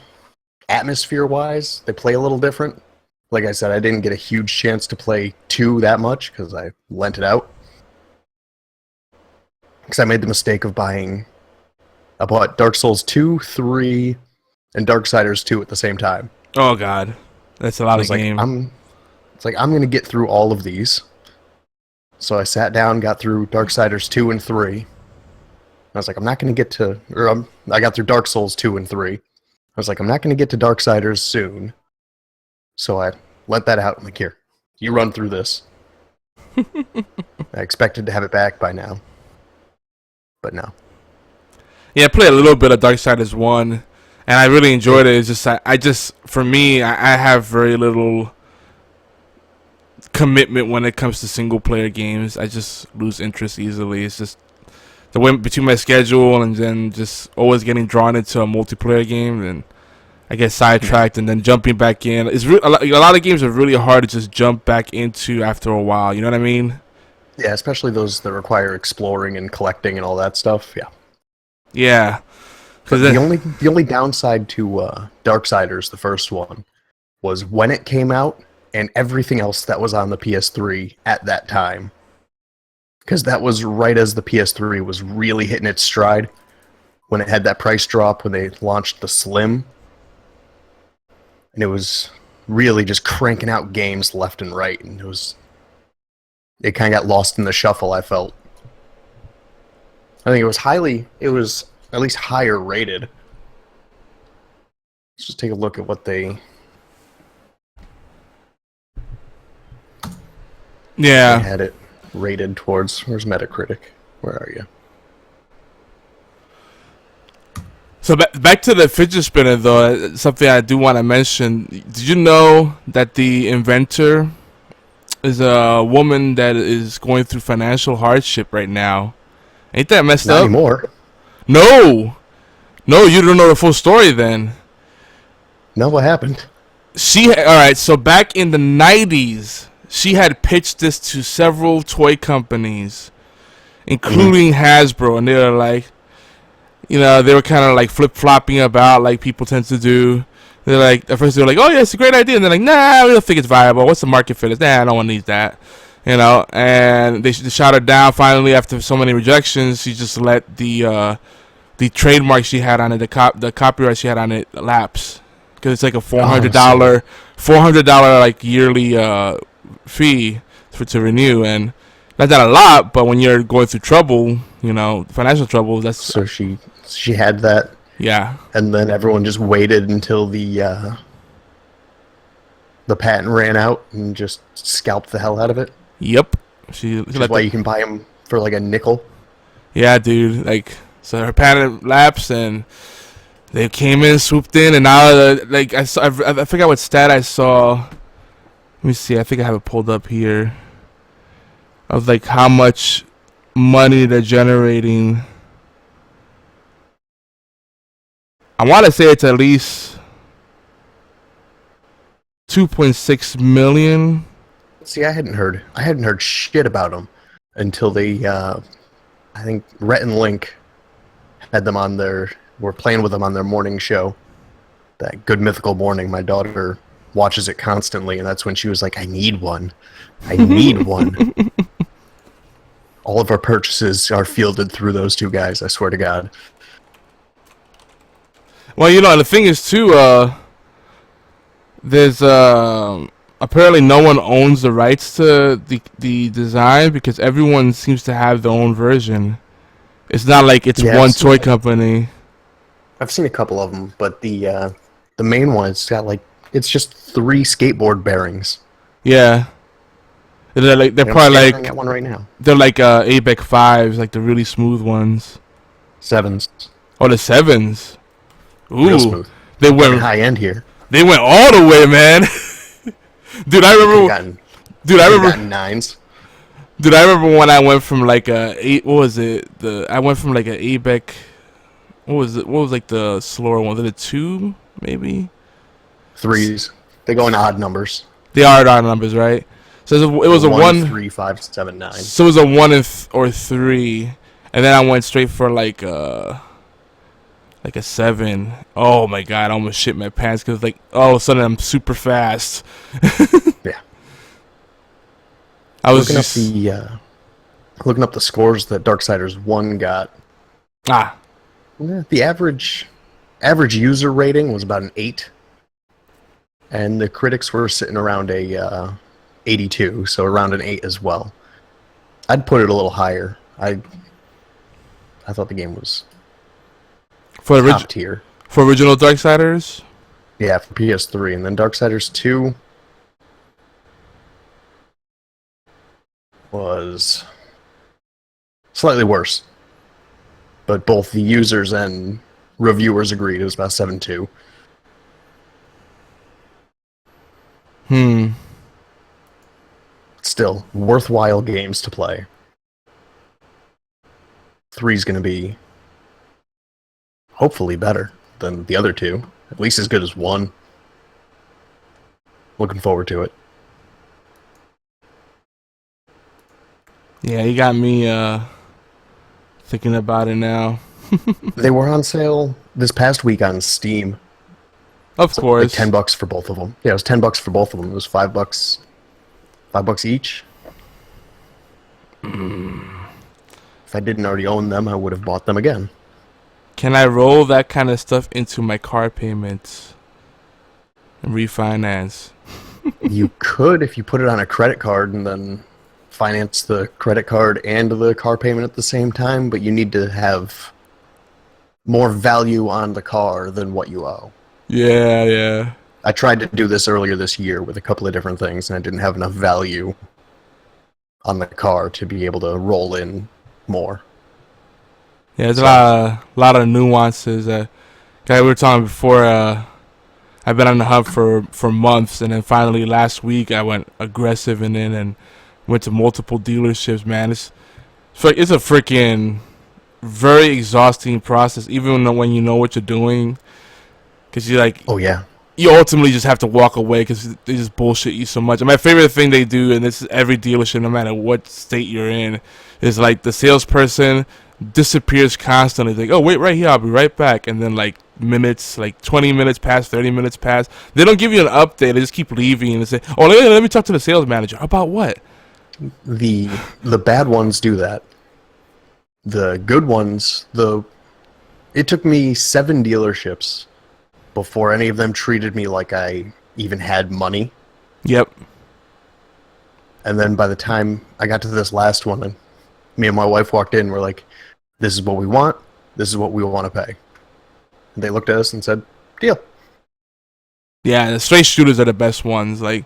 atmosphere-wise. They play a little different. Like I said, I didn't get a huge chance to play 2 that much because I lent it out. Because I made the mistake of I bought Dark Souls 2, 3, and Darksiders 2 at the same time. Oh, God. That's a lot of like, game. It's like I'm gonna get through all of these. So I sat down, got through Darksiders 2 and 3. I was like, I'm not gonna get to, I got through Dark Souls 2 and 3. I was like, I'm not gonna get to Darksiders soon. So I let that out. I'm like, here, you run through this. I expected to have it back by now, but no. Yeah, I played a little bit of Darksiders 1, and I really enjoyed it. It's just, I just, for me, I have very little commitment when it comes to single player games. I just lose interest easily. It's just the way between my schedule and then just always getting drawn into a multiplayer game, and I get sidetracked and then jumping back in. It's a lot of games are really hard to just jump back into after a while. You know what I mean? Yeah, especially those that require exploring and collecting and all that stuff. Yeah. Yeah. But the only downside to Darksiders, the first one, was when it came out and everything else that was on the PS3 at that time. Because that was right as the PS3 was really hitting its stride. When it had that price drop, when they launched the Slim. And it was really just cranking out games left and right. And it kind of got lost in the shuffle, I felt. I think it was at least higher rated. Let's just take a look at what they had it rated towards. Where's Metacritic? Where are you? So back to the fidget spinner, though, something I do want to mention. Did you know that the inventor is a woman that is going through financial hardship right now? Ain't that messed Not up? anymore. No, you don't know the full story then. No, what happened? All right, so back in the 90s, she had pitched this to several toy companies, including Hasbro, and they were like, they were kind of like flip-flopping about like people tend to do. They're like, at first they were like, oh yeah, it's a great idea, and they're like, nah, we don't think it's viable. What's the market for this? Nah, no one needs that. And they shot her down. Finally, after so many rejections, she just let the trademark she had on it, the copyright she had on it, lapse, because it's like a $400 like yearly fee to renew, and that's not a lot. But when you're going through trouble, financial trouble, that's so she had that. Yeah. And then everyone just waited until the patent ran out and just scalped the hell out of it. Yep. That's why you can buy them for like a nickel. Yeah, dude. So her patent lapsed, and they came in, swooped in, and now I forgot what stat I saw. Let me see. I think I have it pulled up here. Of like how much money they're generating. I want to say it's at least 2.6 million. See, I hadn't heard shit about them until they, I think Rhett and Link had them on were playing with them on their morning show. That Good Mythical Morning. My daughter watches it constantly, and that's when she was like, I need one. I need one. All of our purchases are fielded through those two guys, I swear to God. Well, the thing is, too, there's, apparently no one owns the rights to the design because everyone seems to have their own version. It's not like it's one toy company. I've seen a couple of them, but the main one, it's just 3 skateboard bearings. Yeah. They're probably like that one right now. They're like ABEC 5s, like the really smooth ones. 7s. Oh, the 7s. Ooh, real smooth. They went high end here. They went all the way, man. Dude, I remember 9s. Dude, I remember when I went from like a what was it? I went from like an ABEC. What was it? What was like the slower one? Was it a 2 maybe? 3s. They go in odd numbers. They are odd numbers, right? So it was a 1, 3, 5, 7, 9. So it was a 1 or 3, and then I went straight for like a 7. Oh my God, I almost shit my pants because all of a sudden I'm super fast. Yeah. I was looking up the scores that Darksiders 1 got. The average user rating was about an 8. and the critics were sitting around a 82, so around an 8 as well. I'd put it a little higher. I thought the game was For top tier. For original Darksiders? Yeah, for PS3, and then Darksiders 2 was slightly worse. But both the users and reviewers agreed it was about 7.2. Still, worthwhile games to play. 3's going to be hopefully better than the other two. At least as good as 1. Looking forward to it. Yeah, you got me thinking about it now. They were on sale this past week on Steam. Of course. Like $10 for both of them. Yeah, it was $10 for both of them. It was $5 each. If I didn't already own them, I would have bought them again. Can I roll that kind of stuff into my car payments and refinance? You could if you put it on a credit card and then finance the credit card and the car payment at the same time, but you need to have more value on the car than what you owe. Yeah. I tried to do this earlier this year with a couple of different things, and I didn't have enough value on the car to be able to roll in more. Yeah, there's a lot of nuances. Guy, we were talking before. I've been on the hunt for months, and then finally last week I went aggressive and went to multiple dealerships. Man, it's a freaking very exhausting process, even when you know what you're doing, because you're like, oh yeah, you ultimately just have to walk away because they just bullshit you so much. And my favorite thing they do, and this is every dealership, no matter what state you're in, is like the salesperson disappears constantly. Like, oh, wait right here, I'll be right back. And then like minutes, like 20 minutes pass, 30 minutes pass. They don't give you an update. They just keep leaving and say, oh, let me talk to the sales manager. About what? The bad ones do that. The good ones, it took me 7 dealerships before any of them treated me like I even had money. Yep. And then by the time I got to this last one, and me and my wife walked in, we're like, this is what we want, this is what we want to pay. And they looked at us and said, deal. Yeah, the straight shooters are the best ones. Like,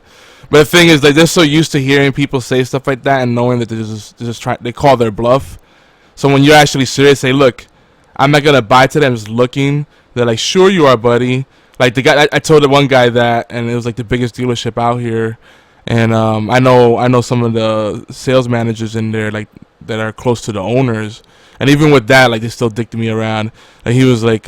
but the thing is, like, they're so used to hearing people say stuff like that and knowing that they're just trying. They call their bluff. So when you're actually serious, say, look, I'm not gonna buy today. I'm just looking. They're like, sure you are, buddy. Like the guy, I told the one guy that, and it was like the biggest dealership out here. And I know some of the sales managers in there, like that are close to the owners. And even with that, like they still dicked me around. And he was like,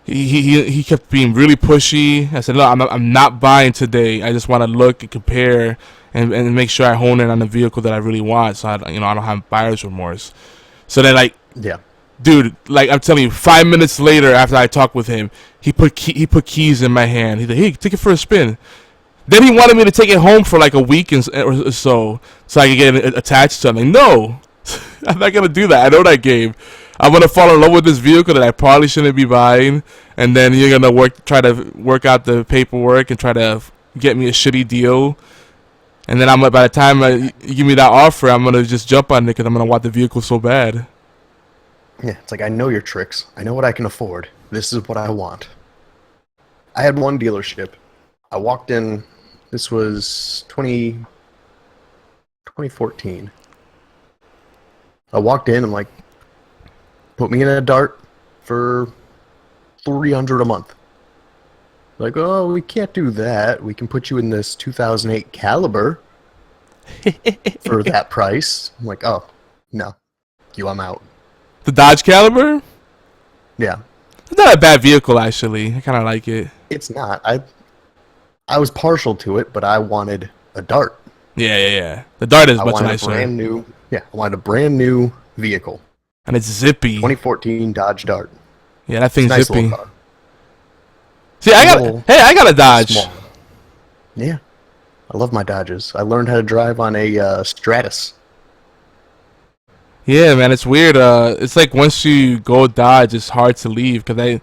he kept being really pushy. I said, no, I'm not buying today. I just want to look and compare and make sure I hone in on the vehicle that I really want. So I don't have buyer's remorse. So then, like, yeah, dude, like I'm telling you, 5 minutes later after I talked with him, he put keys in my hand. He's like, hey, take it for a spin. Then he wanted me to take it home for like a week or so I could get attached to it. I'm like, no, I'm not gonna do that. I know that game. I'm gonna fall in love with this vehicle that I probably shouldn't be buying, and then you're gonna try to work out the paperwork and try to get me a shitty deal. And then by the time you give me that offer, I'm gonna just jump on it because I'm gonna want the vehicle so bad. Yeah, it's like, I know your tricks. I know what I can afford. This is what I want. I had one dealership. I walked in. This was 2014. I walked in. I'm like, put me in a Dart for $300 a month. Like, oh, we can't do that. We can put you in this 2008 Caliber for that price. I'm like, oh, no. I'm out. The Dodge Caliber? Yeah. It's not a bad vehicle, actually. I kind of like it. It's not. I was partial to it, but I wanted a Dart. Yeah. The Dart is much nicer. I wanted a brand new vehicle. And it's zippy. 2014 Dodge Dart. Yeah, that thing's nice zippy. little car. See, I got a Dodge. Small. Yeah. I love my Dodges. I learned how to drive on a Stratus. Yeah, man, it's weird. It's like once you go Dodge, it's hard to leave. Because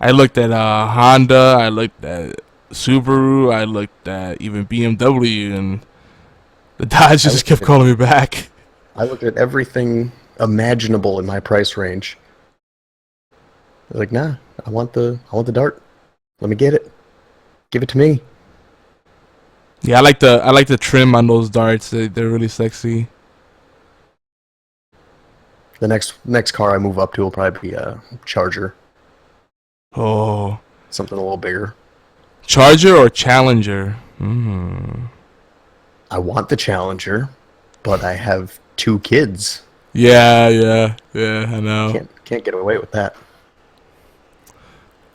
I looked at Honda, I looked at Subaru. I looked at even BMW, and the Dodge just kept calling me back. I looked at everything imaginable in my price range. I was like, nah, I want the Dart. Let me get it. Give it to me. Yeah, I like the trim on those darts. They're really sexy. The next car I move up to will probably be a Charger. Oh, something a little bigger. Charger or Challenger? I want the Challenger, but I have 2 kids. Yeah, I know. Can't get away with that.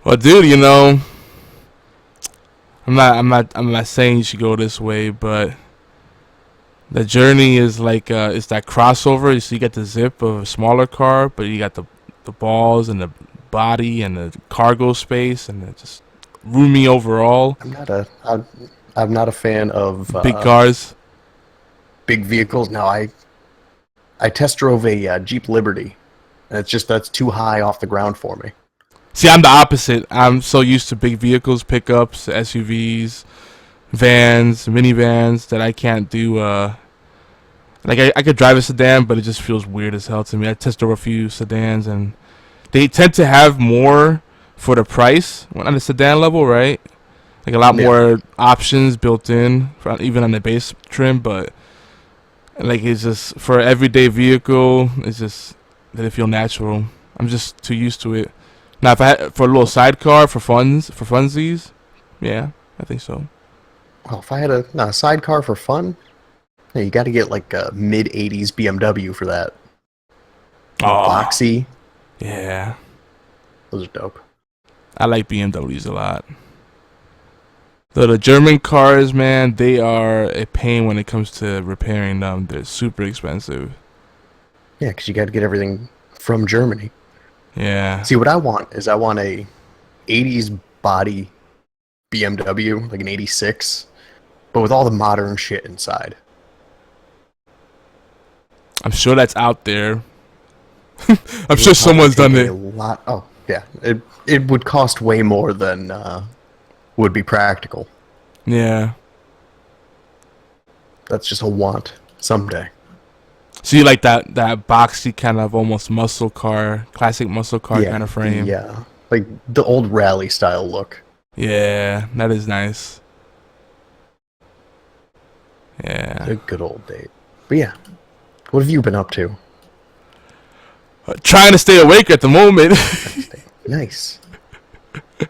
Well, dude, you know, I'm not saying you should go this way, but the journey is like it's that crossover. So you get the zip of a smaller car, but you got the balls and the body and the cargo space and it's just roomy overall. I'm not a fan of big cars, big vehicles. No, I test drove a Jeep Liberty, and that's too high off the ground for me. See, I'm the opposite. I'm so used to big vehicles, pickups, SUVs, vans, minivans that I can't do. Like I could drive a sedan, but it just feels weird as hell to me. I tested over a few sedans, and they tend to have more for the price on the sedan level, right? Like a lot more options built in, even on the base trim. But like it's just for an everyday vehicle, it's just that it feel natural. I'm just too used to it. Now, if I had for a little sidecar for funsies, yeah, I think so. Well, if I had a sidecar for fun, yeah, you got to get like a mid-'80s BMW for that. Boxy. Yeah. Those are dope. I like BMWs a lot. Though the German cars, man, they are a pain when it comes to repairing them. They're super expensive. Yeah, because you got to get everything from Germany. Yeah. See, what I want a 80s body BMW, like an 86, but with all the modern shit inside. I'm sure that's out there. I'm sure someone's done it. A lot. Oh, yeah. It would cost way more than would be practical. Yeah. That's just a want someday. So you like that boxy kind of almost muscle car, classic muscle car kind of frame? Yeah, like the old rally style look. Yeah, that is nice. Yeah. A good old date. But yeah, what have you been up to? Trying to stay awake at the moment. Nice.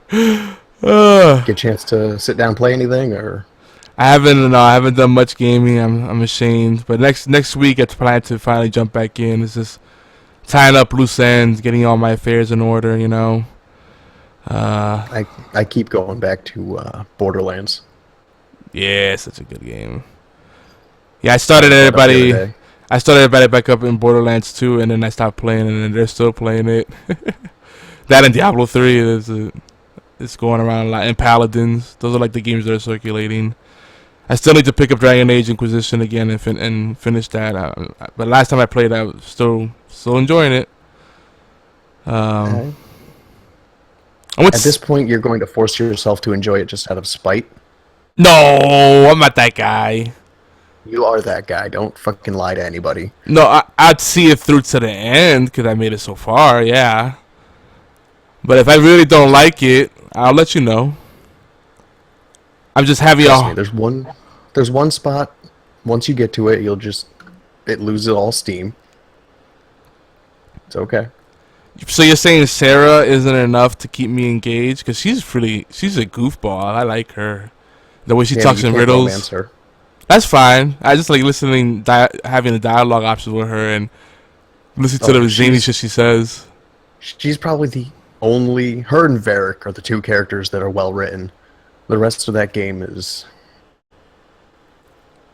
Get a chance to sit down and play anything, or? I haven't done much gaming. I'm ashamed. But next week I plan to finally jump back in. It's just tying up loose ends, getting all my affairs in order, you know. I keep going back to Borderlands. Yeah, it's such a good game. Yeah, I started everybody back up in Borderlands 2, and then I stopped playing, and then they're still playing it. That and Diablo 3 it's going around a lot. And Paladins, those are like the games that are circulating. I still need to pick up Dragon Age Inquisition again and finish that. But last time I played, I was still enjoying it. Okay. At this point, you're going to force yourself to enjoy it just out of spite? No, I'm not that guy. You are that guy. Don't fucking lie to anybody. No, I'd see it through to the end because I made it so far, yeah. But if I really don't like it, I'll let you know. I'm just having There's one spot. Once you get to it, it loses all steam. It's okay. So you're saying Sarah isn't enough to keep me engaged? Because she's a goofball. I like her. The way she talks in riddles. Her. That's fine. I just like listening, having the dialogue options with her and listening to the zany shit she says. She's probably her and Varric are the 2 characters that are well written. The rest of that game is...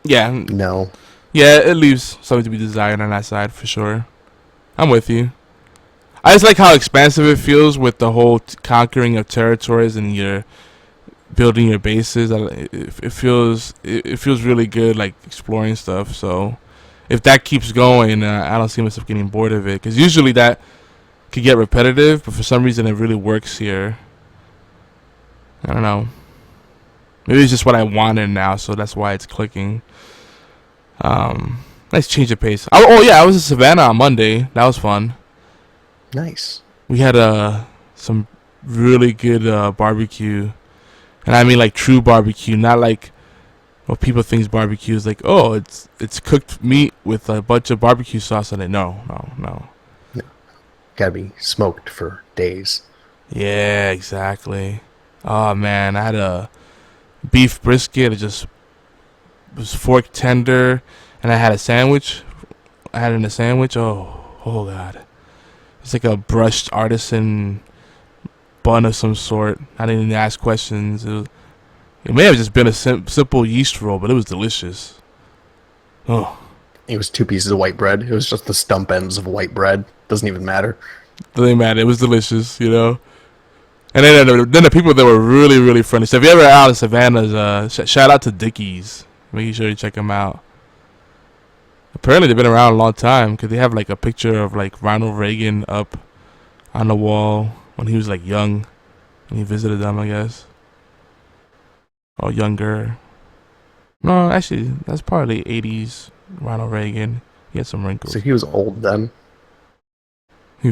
Yeah. No. Yeah, it leaves something to be desired on that side, for sure. I'm with you. I just like how expansive it feels with the whole conquering of territories and your building your bases. It feels really good, like exploring stuff. So if that keeps going, I don't see myself getting bored of it. Because usually that could get repetitive, but for some reason it really works here. I don't know. Maybe it's just what I wanted now, so that's why it's clicking. Nice change of pace. Oh yeah, I was in Savannah on Monday. That was fun. Nice. We had some really good barbecue, and I mean like true barbecue, not like what people think barbecue is like. Oh, it's cooked meat with a bunch of barbecue sauce on it. No. Gotta be smoked for days. Yeah, exactly. Oh man, I had a beef brisket. It just was fork tender, and I had a sandwich. I had it in a sandwich. Oh god, it's like a brushed artisan bun of some sort. I didn't even ask questions. It may have just been a simple yeast roll, but it was delicious. Oh. It was 2 pieces of white bread. It was just the stump ends of white bread. Doesn't even matter. Doesn't matter. It was delicious, you know. And then the people that were really, really friendly. So if you're ever out in Savannah, shout out to Dickies. Make sure you check them out. Apparently they've been around a long time because they have like a picture of like Ronald Reagan up on the wall when he was like young, when he visited them, I guess. Or younger. No, actually, that's probably 80s Ronald Reagan. He had some wrinkles. So he was old then. He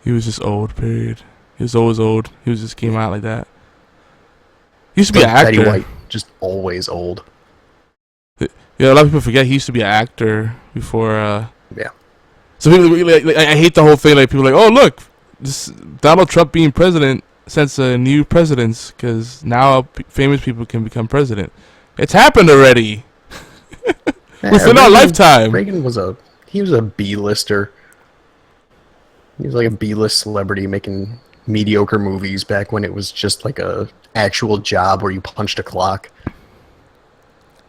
was just old, period. He was always old. He was just came out like that. He used to be an actor. Betty White, just always old. Yeah, a lot of people forget he used to be an actor before. Yeah. So people, like, I hate the whole thing. Like people are like, oh look, this Donald Trump being president sets a new precedence because now famous people can become president. It's happened already. Within our lifetime. Reagan was a B-lister. He was like a B-list celebrity making mediocre movies back when it was just like a actual job where you punched a clock.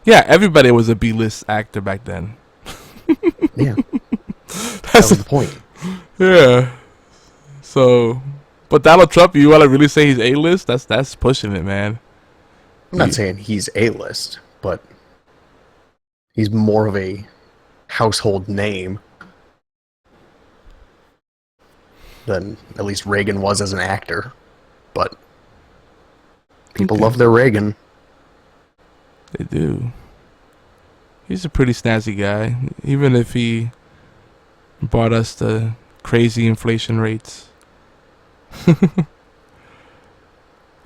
Yeah, everybody was a B-list actor back then. Yeah. That was the point. Yeah. So, but Donald Trump, you want to really say he's A-list? That's pushing it, man. I'm not saying he's A-list, but he's more of a household name than at least Reagan was as an actor. But people love their Reagan. They do. He's a pretty snazzy guy, even if he brought us the crazy inflation rates. But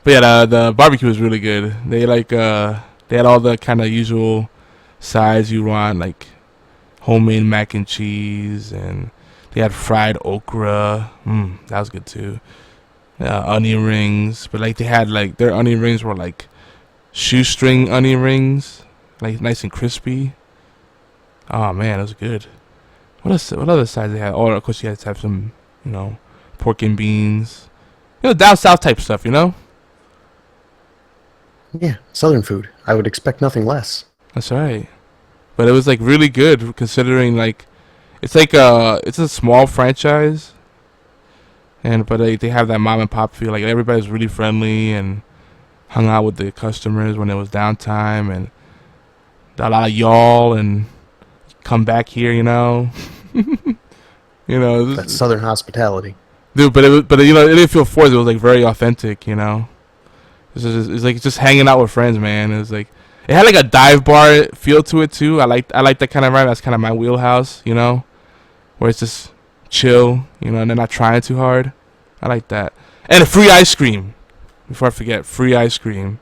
yeah, the barbecue was really good. They they had all the kind of usual sides you want, like homemade mac and cheese, and they had fried okra. That was good too. Onion rings, but like they had like their onion rings were like shoestring onion rings, like nice and crispy. Oh man, it was good. What other sides they had? Oh, of course you had to have some, pork and beans. Down south type stuff, Yeah, southern food. I would expect nothing less. That's right. But it was like really good considering like it's a small franchise, but they have that mom and pop feel. Like everybody's really friendly and hung out with the customers when it was downtime, and a lot of y'all and come back here, That's southern hospitality, dude. But it didn't feel forced. It was like very authentic, It's like just hanging out with friends, man. It was like it had like a dive bar feel to it too. I like that kind of vibe. That's kind of my wheelhouse, where it's just chill, and they're not trying too hard. I like that. And free ice cream. Before I forget, free ice cream.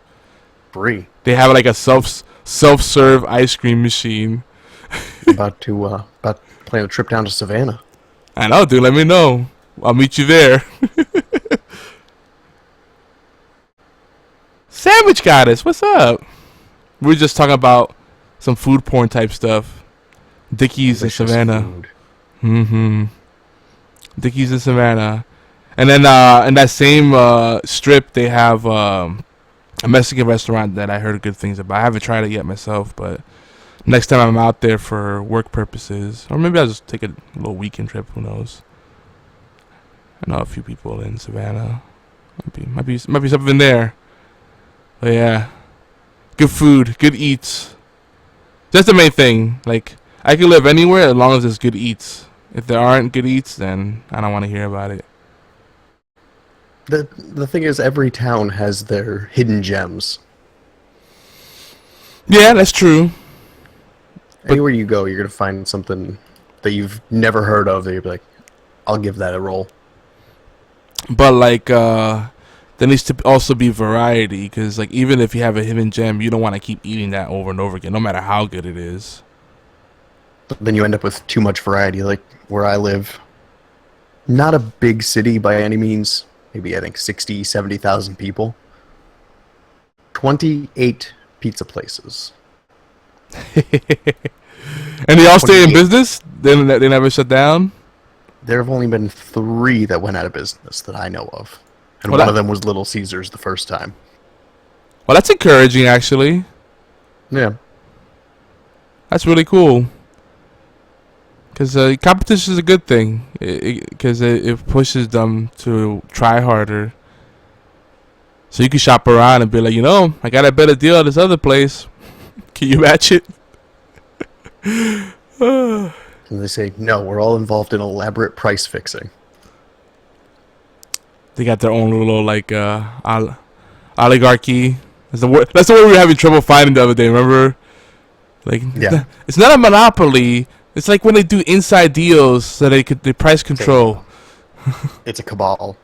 Free. They have like a self-serve ice cream machine. about to plan a trip down to Savannah. I know, dude. Let me know. I'll meet you there. Sandwich Goddess, what's up? We were just talking about some food porn type stuff. Dickies in Savannah. Food. Dickies in Savannah. And then in that same strip, they have a Mexican restaurant that I heard good things about. I haven't tried it yet myself, but next time I'm out there for work purposes, or maybe I'll just take a little weekend trip. Who knows? I know a few people in Savannah. Might be something there. But yeah, good food, good eats. That's the main thing. Like I can live anywhere as long as there's good eats. If there aren't good eats, then I don't want to hear about it. The thing is, every town has their hidden gems. Yeah, that's true. Anywhere you go, you're gonna find something that you've never heard of. That you'll be like, I'll give that a roll. But like, there needs to also be variety, because like even if you have a hidden gem, you don't want to keep eating that over and over again, no matter how good it is. Then you end up with too much variety. Like where I live, not a big city by any means. Maybe I think 60, 70,000 people. 28 pizza places. And they all stay in business? They never shut down? There have only been 3 that went out of business that I know of. And Well, one that- of them was Little Caesars the first time. Well, that's encouraging, actually. Yeah. That's really cool. Because competition is a good thing. Because it pushes them to try harder. So you can shop around and be like, I got a better deal at this other place. Can you match it? And they say, no, we're all involved in elaborate price fixing. They got their own little like oligarchy. That's the word we were having trouble finding the other day. Remember? Like, Yeah. it's not a monopoly. It's like when they do inside deals so they price control. It's a cabal.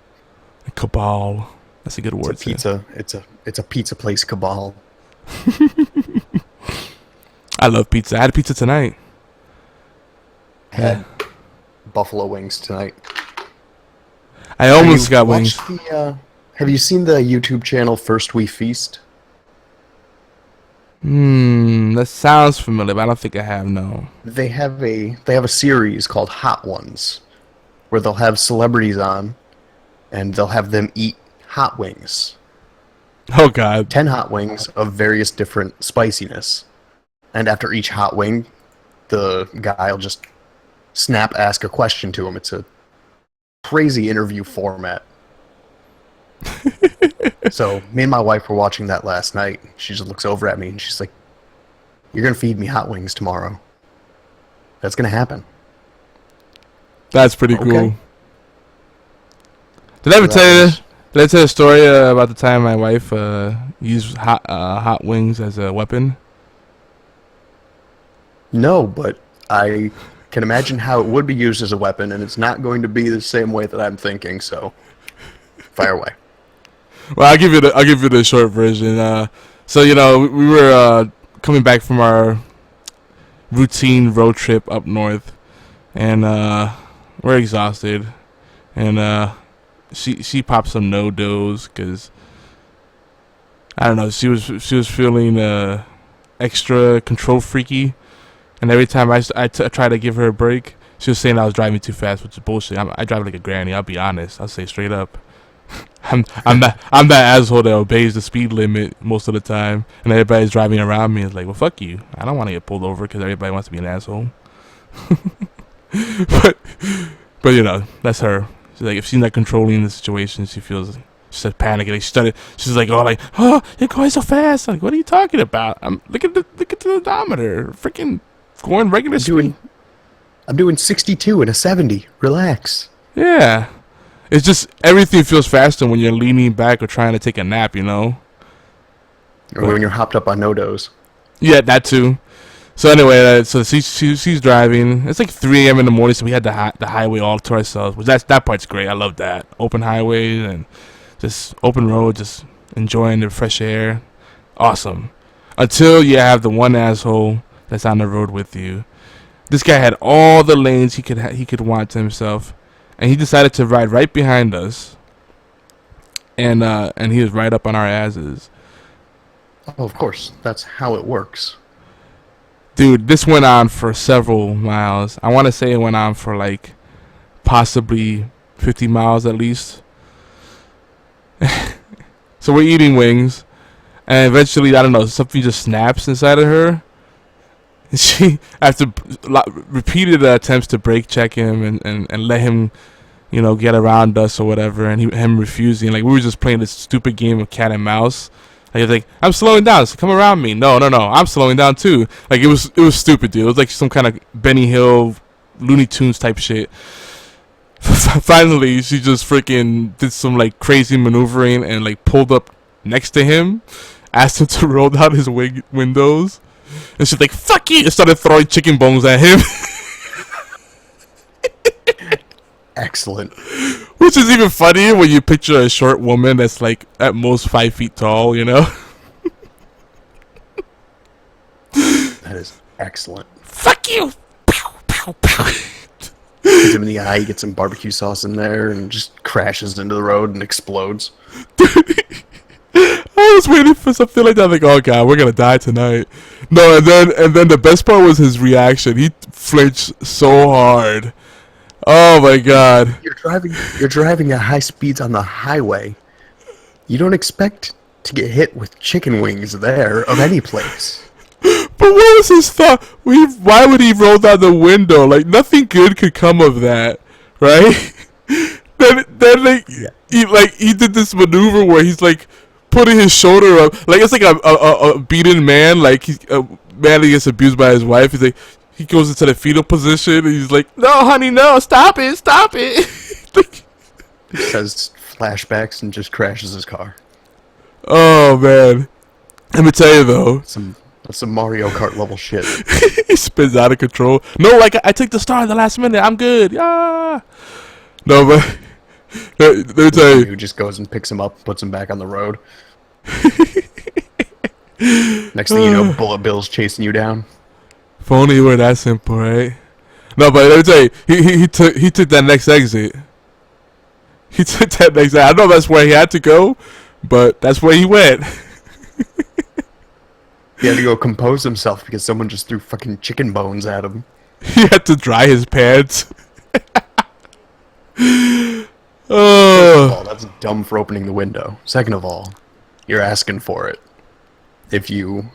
A cabal. That's a good word. It's a pizza. It's a pizza place cabal. I love pizza. I had pizza tonight. I had buffalo wings tonight. I almost got wings. Have you seen the YouTube channel First We Feast? That sounds familiar, but I don't think I have. No. They have a series called Hot Ones, where they'll have celebrities on, and they'll have them eat hot wings. Oh God. 10 hot wings of various different spiciness, and after each hot wing, the guy will just ask a question to him. It's a crazy interview format. So me and my wife were watching that last night. She just looks over at me and she's like, "You're gonna feed me hot wings tomorrow." That's gonna happen. That's pretty cool. Okay. Did I ever So tell you? that was- Did I tell a story about the time my wife used hot wings as a weapon? No, but I can imagine how it would be used as a weapon, and it's not going to be the same way that I'm thinking. So, fire away. Well, I'll give you the short version. So we were coming back from our routine road trip up north, and we're exhausted, and she popped some no-dos because I don't know, she was feeling extra control freaky, and every time I tried to give her a break, she was saying I was driving too fast, which is bullshit. I drive like a granny. I'll be honest. I'll say straight up. I'm that asshole that obeys the speed limit most of the time, and everybody's driving around me. It's like, well, fuck you. I don't want to get pulled over because everybody wants to be an asshole. but that's her. She's like, if she's not controlling the situation, she started panicking. She's like, oh, you're going so fast. I'm like, what are you talking about? Look at the odometer. Freaking going regular speed. I'm doing 62 and a 70. Relax. Yeah. It's just everything feels faster when you're leaning back or trying to take a nap, Or when you're hopped up on no-dos. Yeah, that too. So anyway, so she's driving. It's like 3 a.m. in the morning, so we had the highway all to ourselves. Which that part's great. I love that. Open highway and just open road, just enjoying the fresh air. Awesome. Until you have the one asshole that's on the road with you. This guy had all the lanes he could want to himself. And he decided to ride right behind us, and he was right up on our asses. Oh, of course. That's how it works. Dude, this went on for several miles. I want to say it went on for like possibly 50 miles at least. So we're eating wings, and eventually, I don't know, something just snaps inside of her. And she, after repeated attempts to brake check him and let him, get around us or whatever, and him refusing, like we were just playing this stupid game of cat and mouse. Like, he was like, I'm slowing down, so come around me. No, I'm slowing down too. Like it was stupid, dude. It was like some kind of Benny Hill, Looney Tunes type shit. Finally, she just freaking did some like crazy maneuvering and like pulled up next to him, asked him to roll down his windows, and she's like, "Fuck you!" and started throwing chicken bones at him. Excellent. Which is even funnier when you picture a short woman that's like at most 5 feet tall, you know? That is excellent. Fuck you! Pow, pow, pow. Hits him in the eye, he gets some barbecue sauce in there, and just crashes into the road and explodes. I was waiting for something like that. Like, oh god, we're gonna die tonight. No, and then the best part was his reaction. He flinched so hard. Oh my god. You're driving at high speeds on the highway. You don't expect to get hit with chicken wings there of any place. But what was his thought? Why would he roll down the window? Like, nothing good could come of that, right? then like, yeah. he did this maneuver where he's like putting his shoulder up, like it's like a beaten man, like he's a man that gets abused by his wife. He's like, he goes into the fetal position, and he's like, "No, honey, no, stop it." Like, he says flashbacks and just crashes his car. Oh man, let me tell you though, that's some Mario Kart level shit. He spins out of control. No, like I took the star in the last minute. I'm good. Yeah. No, but let me tell you, who just goes and picks him up, puts him back on the road. Next thing you know, Bullet Bill's chasing you down. If only it were that simple, right? No, but let me tell you, he took that next exit. He took that next exit. I know that's where he had to go, but that's where he went. He had to go compose himself because someone just threw fucking chicken bones at him. He had to dry his pants. Oh. First of all, that's dumb for opening the window. Second of all, you're asking for it. If you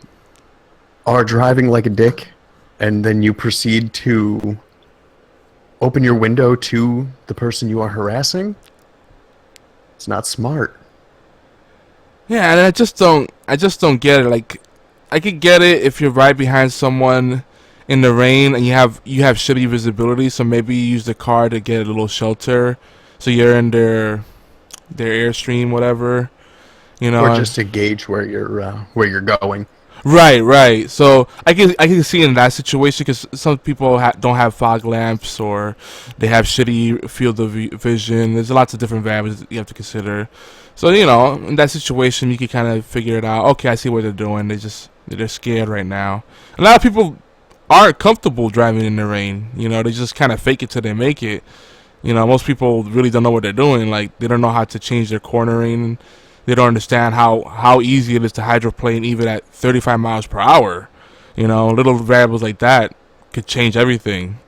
are driving like a dick, and then you proceed to open your window to the person you are harassing, it's not smart. Yeah, and I just don't get it. Like, I could get it if you're right behind someone in the rain and you have shitty visibility, so maybe you use the car to get a little shelter, so you're in their airstream, whatever, you know. Or just to gauge where you're going. Right. So I can see in that situation, because some people don't have fog lamps, or they have shitty field of vision. There's lots of different variables you have to consider. So, you know, in that situation, you can kind of figure it out. Okay, I see what they're doing. They're scared right now. A lot of people aren't comfortable driving in the rain. You know, they just kind of fake it till they make it. You know, most people really don't know what they're doing. Like, they don't know how to change their cornering. They don't understand how easy it is to hydroplane even at 35 miles per hour. You know, little variables like that could change everything.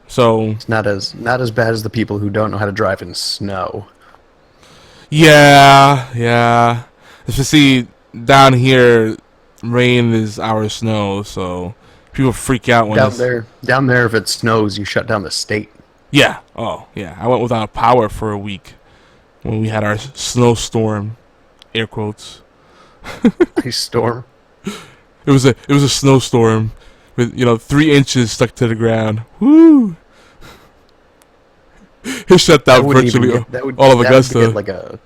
So it's not as bad as the people who don't know how to drive in snow. Yeah. See, down here, rain is our snow, so people freak out when down there. If it snows, you shut down the state. Yeah. Oh, yeah. I went without power for a week when we had our snowstorm, air quotes. Ice storm. It was a snowstorm with 3 inches stuck to the ground. Woo! It shut down virtually all of Augusta.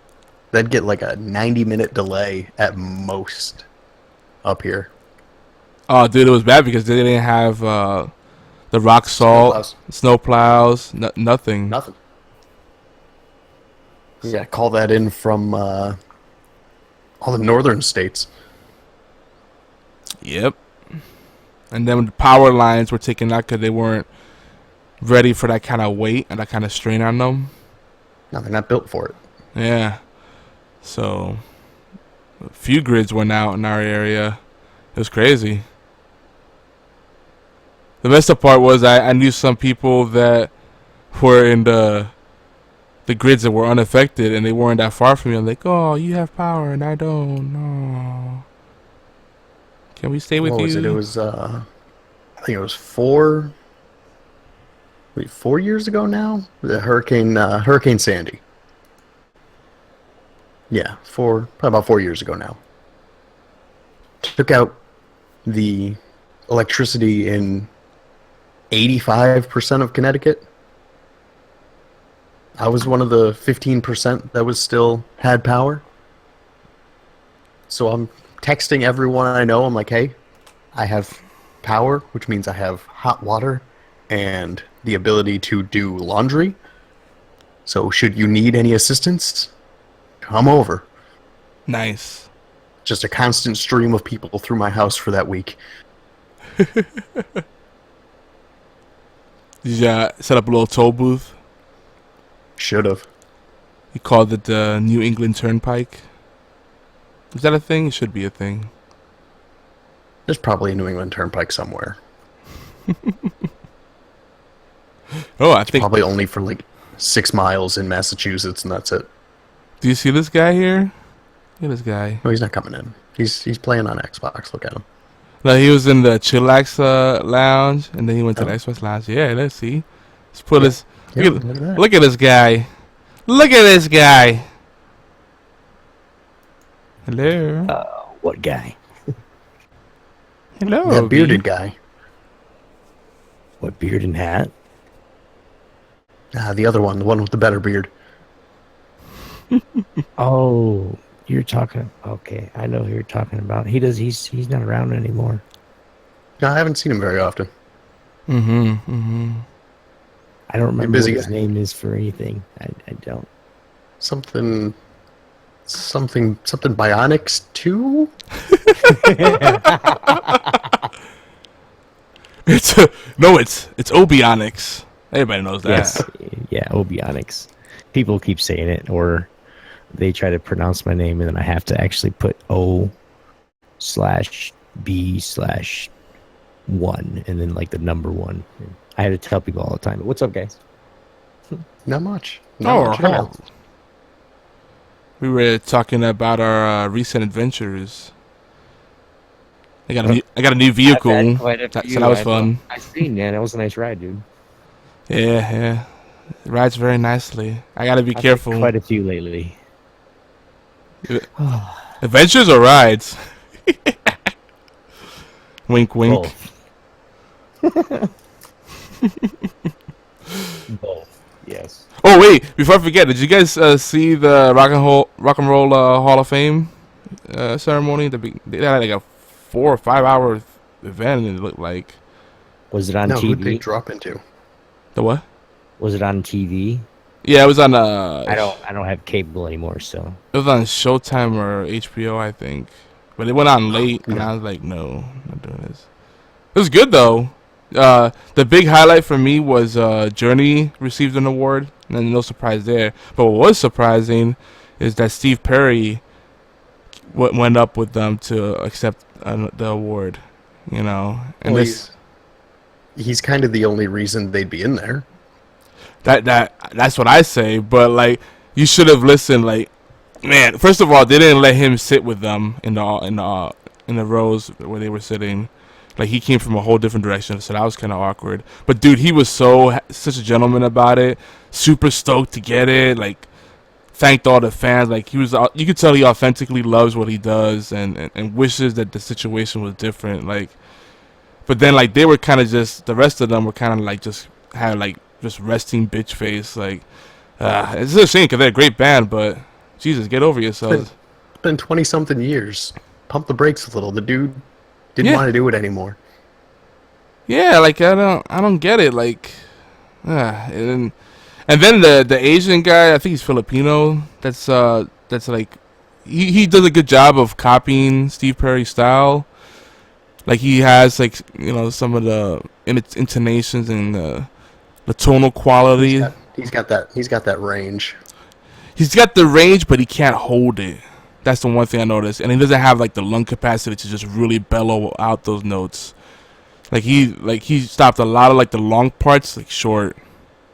That'd get like a 90-minute delay at most up here. Oh, dude, it was bad because they didn't have the rock salt, snow plows, nothing. Nothing. Yeah, call that in from all the northern states. Yep. And then the power lines were taken out because they weren't ready for that kind of weight and that kind of strain on them. No, they're not built for it. Yeah. So, a few grids went out in our area. It was crazy. The messed up part was I knew some people that were in the grids that were unaffected, and they weren't that far from me. I'm like, oh, you have power and I don't. No. Can we stay with you? What was it? It was I think it was 4 years ago now. The Hurricane Sandy. Yeah, probably about 4 years ago now. Took out the electricity in 85% of Connecticut. I was one of the 15% that was still had power. So I'm texting everyone I know. I'm like, hey, I have power, which means I have hot water and the ability to do laundry. So should you need any assistance, come over. Nice. Just a constant stream of people through my house for that week. Did you set up a little toll booth? Should have. You called it the New England Turnpike. Is that a thing? It should be a thing. There's probably a New England Turnpike somewhere. Oh, I think Probably only for like 6 miles in Massachusetts, and that's it. Do you see this guy here? Look at this guy. No, he's not coming in. He's playing on Xbox. Look at him. No, he was in the Chillax lounge, and then he went to the Xbox lounge. Yeah, let's see. Let's put his. Yeah, Look at this guy. Look at this guy. Hello. What guy? Hello. that bearded guy. What, beard and hat? The other one, the one with the better beard. Oh, you're talking. Okay, I know who you're talking about. He's not around anymore. No, I haven't seen him very often. I don't remember busy what his guy. name is for anything. I don't. Something Bionics 2? It's Obionics. Everybody knows that. Yes, yeah, Obionics. People keep saying it, or they try to pronounce my name, and then I have to actually put O/B/1, and then like the number 1. I had to tell people all the time. What's up, guys? Not much. Not much at all. We were talking about our recent adventures. I got a new vehicle. I've had quite a So few. that was fun. I seen, man. That was a nice ride, dude. Yeah. It rides very nicely. I gotta be I've had careful. quite a few lately. Adventures or rides? Wink, wink. Both. Both. Yes. Oh wait, before I forget, did you guys see the Rock and Roll Hall of Fame ceremony? They had like a 4 or 5 hour event, and it looked like. Was it on No, who'd they TV? drop into? The what? Was it on TV? Yeah, it was on. I don't have cable anymore, so. It was on Showtime or HBO, I think. But it went on late, and I was like, no, I'm not doing this. It was good though. The big highlight for me was Journey received an award, and no surprise there. But what was surprising is that Steve Perry went up with them to accept the award. You know, and Well, he's kind of the only reason they'd be in there. That's what I say. But like, you should have listened. Like, man, first of all, they didn't let him sit with them in the rows where they were sitting. Like, he came from a whole different direction, so that was kind of awkward. But dude, he was such a gentleman about it. Super stoked to get it. Like, thanked all the fans. Like, you could tell he authentically loves what he does and wishes that the situation was different. Like, but then like they were kind of just, the rest of them were kind of like just had like just resting bitch face. Like, it's a shame because they're a great band, but Jesus, get over yourselves. It's been 20-something years. Pump the brakes a little. The dude didn't want to do it anymore. Yeah, like I don't get it. Like, and then the Asian guy, I think he's Filipino. That's like he does a good job of copying Steve Perry's style. Like, he has like, you know, some of the intonations and the tonal quality. He's got that range. He's got the range, but he can't hold it. That's the one thing I noticed. And he doesn't have like the lung capacity to just really bellow out those notes. Like he stopped a lot of like the long parts like short.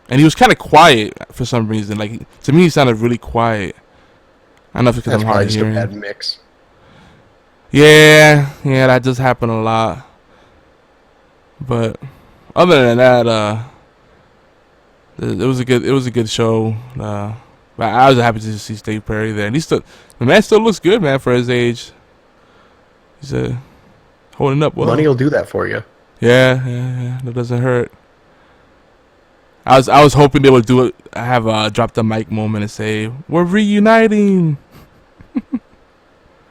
And he was kind of quiet for some reason. Like, to me, he sounded really quiet. I don't know if it's because I'm hard of That's probably just a hearing. bad mix. Yeah, that does happen a lot. But other than that, it was a good show. But I was happy to see Steve Perry there, and the man still looks good, man, for his age. He's holding up well. Money will do that for you. Yeah, that doesn't hurt. I was hoping they would do it. Have a drop the mic moment and say, "We're reuniting."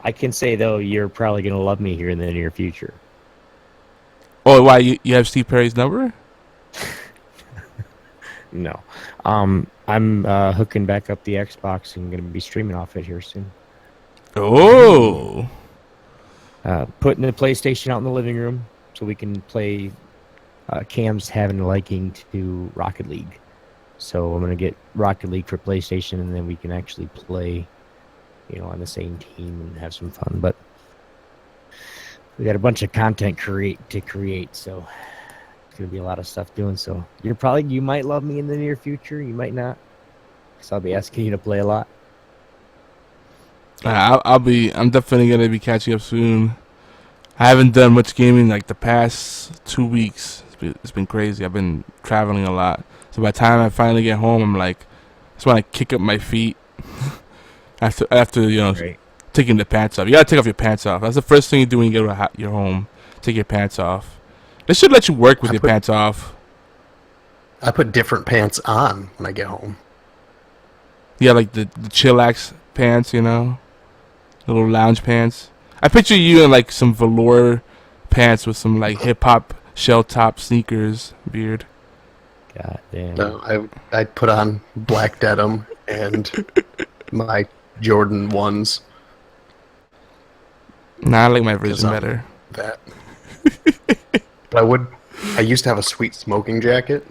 I can say though, you're probably gonna love me here in the near future. Oh, why you have Steve Perry's number? No, I'm hooking back up the Xbox and gonna be streaming off it here soon. Oh. Putting the PlayStation out in the living room so we can play. Cam's having a liking to Rocket League, so I'm gonna get Rocket League for PlayStation, and then we can actually play, on the same team and have some fun. But we got a bunch of content to create, so it's gonna be a lot of stuff doing. So you might love me in the near future, you might not, because I'll be asking you to play a lot. I'm definitely gonna be catching up soon. I haven't done much gaming like the past 2 weeks. It's been crazy. I've been traveling a lot. So by the time I finally get home, I'm like, I just want to kick up my feet after Right. taking the pants off. You gotta take off your pants off. That's the first thing you do when you get to your home. Take your pants off. They should let you work with your pants off. I put different pants on when I get home. Yeah, like the chillax pants, little lounge pants. I picture you in like some velour pants with some like hip hop shell top sneakers, beard. God damn. No, I put on black denim and my Jordan 1s. Nah, I like my version 'Cause I'm better. That. But I used to have a sweet smoking jacket.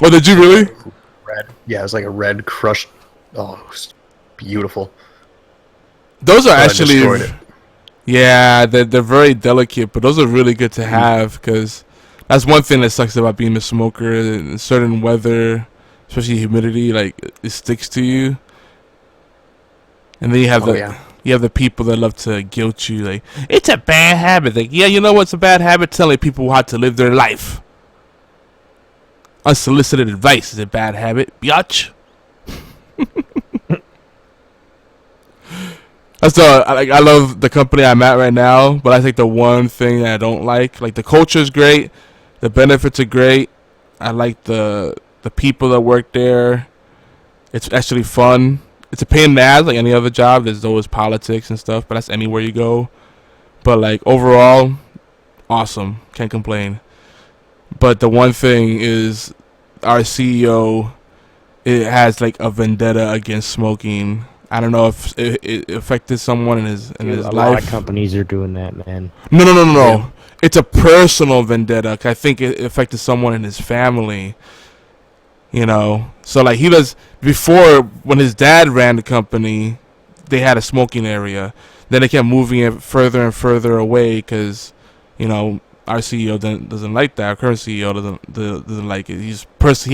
Oh, did you really? Red. Yeah, it was like a red crushed. Oh, it was beautiful. Those are But I actually, destroyed it. yeah, they're very delicate, but those are really good to have because that's one thing that sucks about being a smoker. In certain weather, especially humidity, like it sticks to you. And then you have the people that love to guilt you, like it's a bad habit. Like, yeah, you know what's a bad habit? Telling people how to live their life. Unsolicited advice is a bad habit, biatch. I love the company I'm at right now, but I think the one thing that I don't like the culture is great, the benefits are great. I like the people that work there. It's actually fun. It's a pain in the ass like any other job. There's always politics and stuff, but that's anywhere you go. But like overall, awesome. Can't complain. But the one thing is our CEO, it has like a vendetta against smoking. I don't know if it affected someone in his life. A lot of companies are doing that, man. No. Yeah. It's a personal vendetta. I think it affected someone in his family. So like he does before when his dad ran the company, they had a smoking area. Then they kept moving it further and further away because, our CEO doesn't like that. Our current CEO doesn't like it. He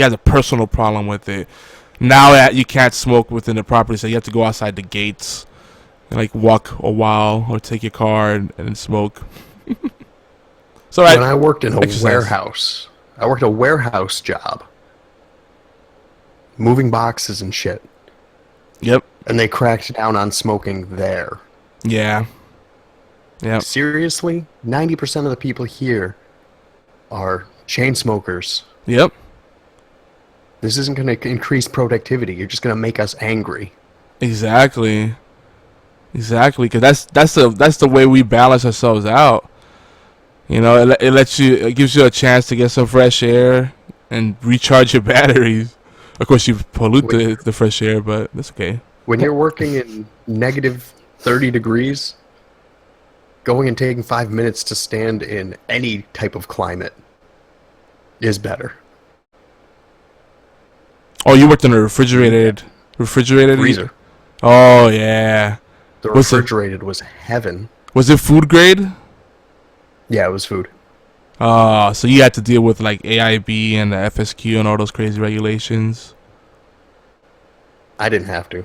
has a personal problem with it. Now that you can't smoke within the property, so you have to go outside the gates and like walk a while or take your car and smoke. So when I worked in a warehouse, I worked a warehouse job, moving boxes and shit. Yep. And they cracked down on smoking there. Yeah. Yeah. Seriously, 90% of the people here are chain smokers. Yep. This isn't going to increase productivity. You're just going to make us angry. Exactly. Because that's the way we balance ourselves out. It gives you a chance to get some fresh air and recharge your batteries. Of course, you pollute the fresh air, but that's okay. When you're working in negative 30 degrees, going and taking 5 minutes to stand in any type of climate is better. Oh, you worked in a refrigerated Freezer. Oh yeah. The refrigerated was heaven. Was it food grade? Yeah, it was food. So you had to deal with like AIB and the FSQ and all those crazy regulations. I didn't have to.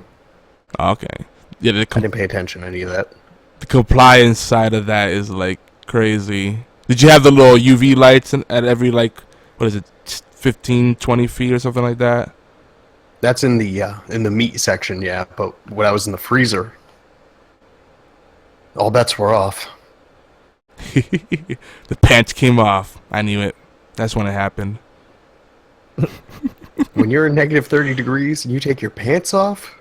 Oh, okay. Yeah, I didn't pay attention to any of that. The compliance side of that is like crazy. Did you have the little UV lights at every what is it, 15, 20 feet or something like that? That's in the meat section, yeah. But when I was in the freezer, all bets were off. The pants came off. I knew it. That's when it happened. When you're in negative 30 degrees and you take your pants off,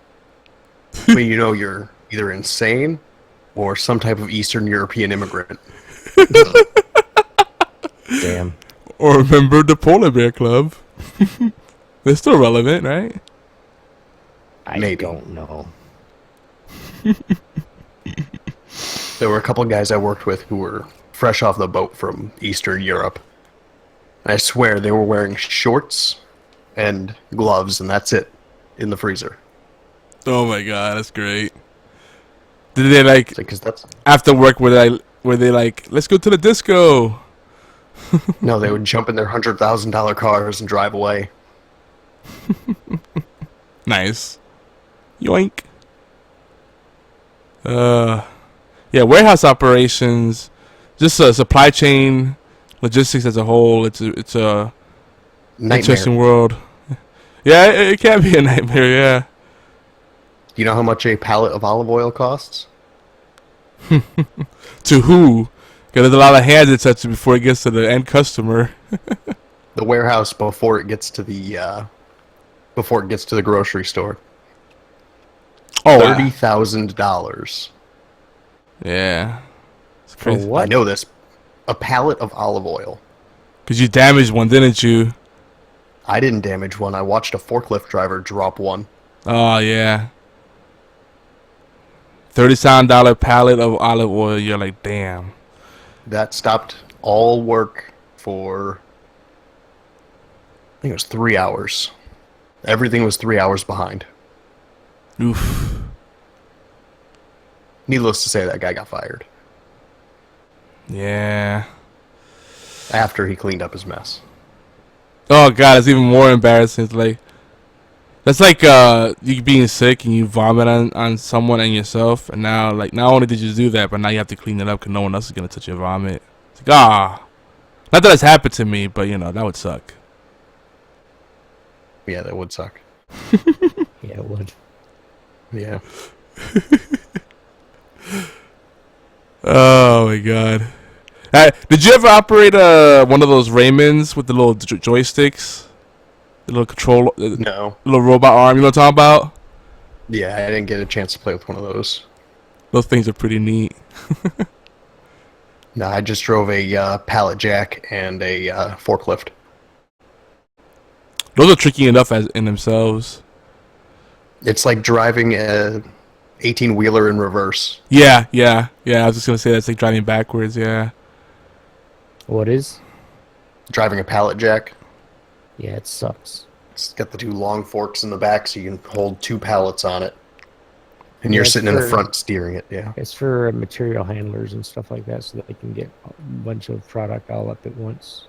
you're either insane or some type of Eastern European immigrant. Damn. Or a member of the Polar Bear Club. They're still relevant, right? I Maybe. don't know. There were a couple of guys I worked with who were fresh off the boat from Eastern Europe. And I swear they were wearing shorts and gloves, and that's it, in the freezer. Oh my god, that's great. Did they like Because that's after work? Were they like, let's go to the disco? no, they would jump in their $100,000 cars and drive away. Nice. Yoink. Yeah, warehouse operations, just supply chain, logistics as a whole. It's a Nightmare. interesting world. Yeah, it can be a nightmare. Yeah. Do you know how much a pallet of olive oil costs? To who? Because there's a lot of hands it touches before it gets to the end customer. The warehouse before it gets to the grocery store. Oh, $30,000. yeah. It's For crazy. what? I know this. A pallet of olive oil. Because you damaged one, didn't you? I didn't damage one. I watched a forklift driver drop one. Oh, yeah. $30 pallet of olive oil. You're like, damn. That stopped all work for, I think it was 3 hours. Everything was 3 hours behind. Oof. Needless to say, that guy got fired Yeah. after he cleaned up his mess. Oh, God, it's even more embarrassing. It's like, that's like you being sick and you vomit on someone and yourself. And now, like, not only did you do that, but now you have to clean it up because no one else is going to touch your vomit. It's like, ah. Not that it's happened to me, but, you know, that would suck. Yeah, that would suck. Yeah, it would. Yeah. Oh my god! Did you ever operate one of those Raymonds with the little joysticks, the little control, No. little robot arm? You know what I'm talking about? Yeah, I didn't get a chance to play with one of those. Those things are pretty neat. No, I just drove a pallet jack and a forklift. Those are tricky enough as in themselves. It's like driving a 18-wheeler in reverse. Yeah. I was just gonna say that's like driving backwards. Yeah. What is? Driving a pallet jack. Yeah, it sucks. It's got the two long forks in the back so you can hold two pallets on it. And Yeah, you're it's sitting in the for- front steering it, yeah. It's for material handlers and stuff like that, so that they can get a bunch of product all up at once.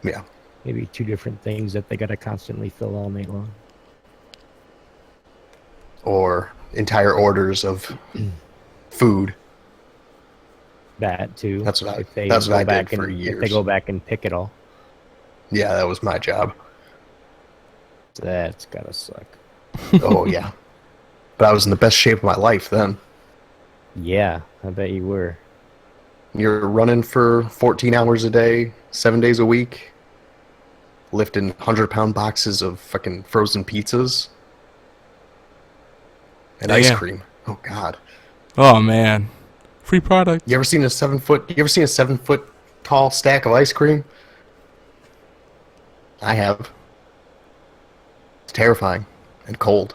Yeah. Maybe two different things that they gotta constantly fill all night long. Or entire orders of food. That too. That's what I- If they that's what go I did back for and, If years. they go back and pick it all, Yeah, that was my job. that's gotta suck. Oh, yeah. But I was in the best shape of my life then. Yeah, I bet you were. You're running for 14 hours a day, 7 days a week, lifting 100-pound boxes of fucking frozen pizzas and ice Damn. cream. Oh God! Oh man, free product. You ever seen a 7-foot tall stack of ice cream? I have. It's terrifying and cold.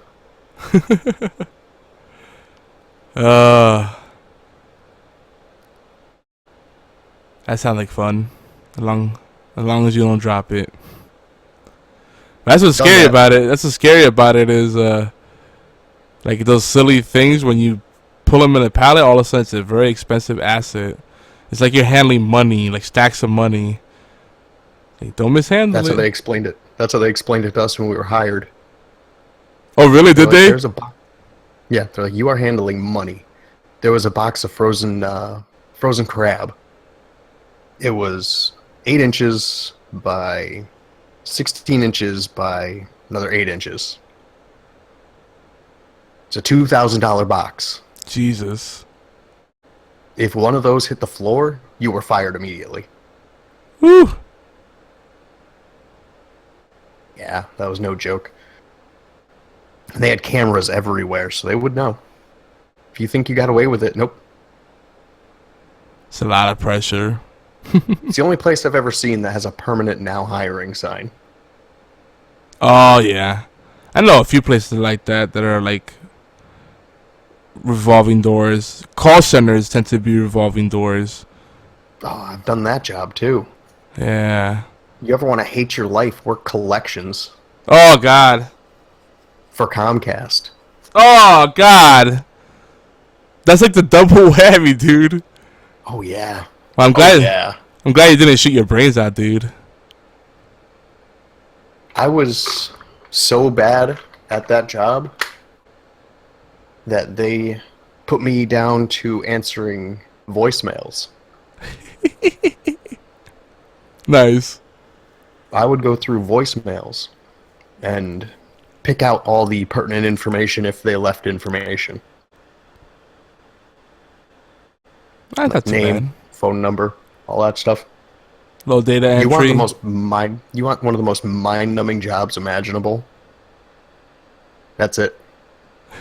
That sounds like fun, as long as you don't drop it. That's what's Done scary that. about it. That's what's scary about it is like those silly things when you pull them in a pallet. All of a sudden, it's a very expensive asset. It's like you're handling money, like stacks of money. Like, don't mishandle That's it. how they explained it. That's how they explained it to us when we were hired. Oh, really? Did They're like, they? There's a yeah, they're like, you are handling money. There was a box of frozen crab. It was 8 inches by 16 inches by another 8 inches. It's a $2,000 box. Jesus. If one of those hit the floor, you were fired immediately. Woo. Yeah, that was no joke. And they had cameras everywhere, so they would know. If you think you got away with it, nope. It's a lot of pressure. It's the only place I've ever seen that has a permanent now hiring sign. Oh, yeah. I know a few places like that are like revolving doors. Call centers tend to be revolving doors. Oh, I've done that job too. Yeah. You ever want to hate your life, work collections Oh, God. for Comcast. Oh, God. That's like the double whammy, dude. Oh, yeah. Well, I'm Oh, glad. yeah. I'm glad you didn't shoot your brains out, dude. I was so bad at that job that they put me down to answering voicemails. Nice. I would go through voicemails and pick out all the pertinent information if they left information. Not too Name, bad. phone number, all that stuff. Low data entry. You want one of the most mind-numbing jobs imaginable. That's it.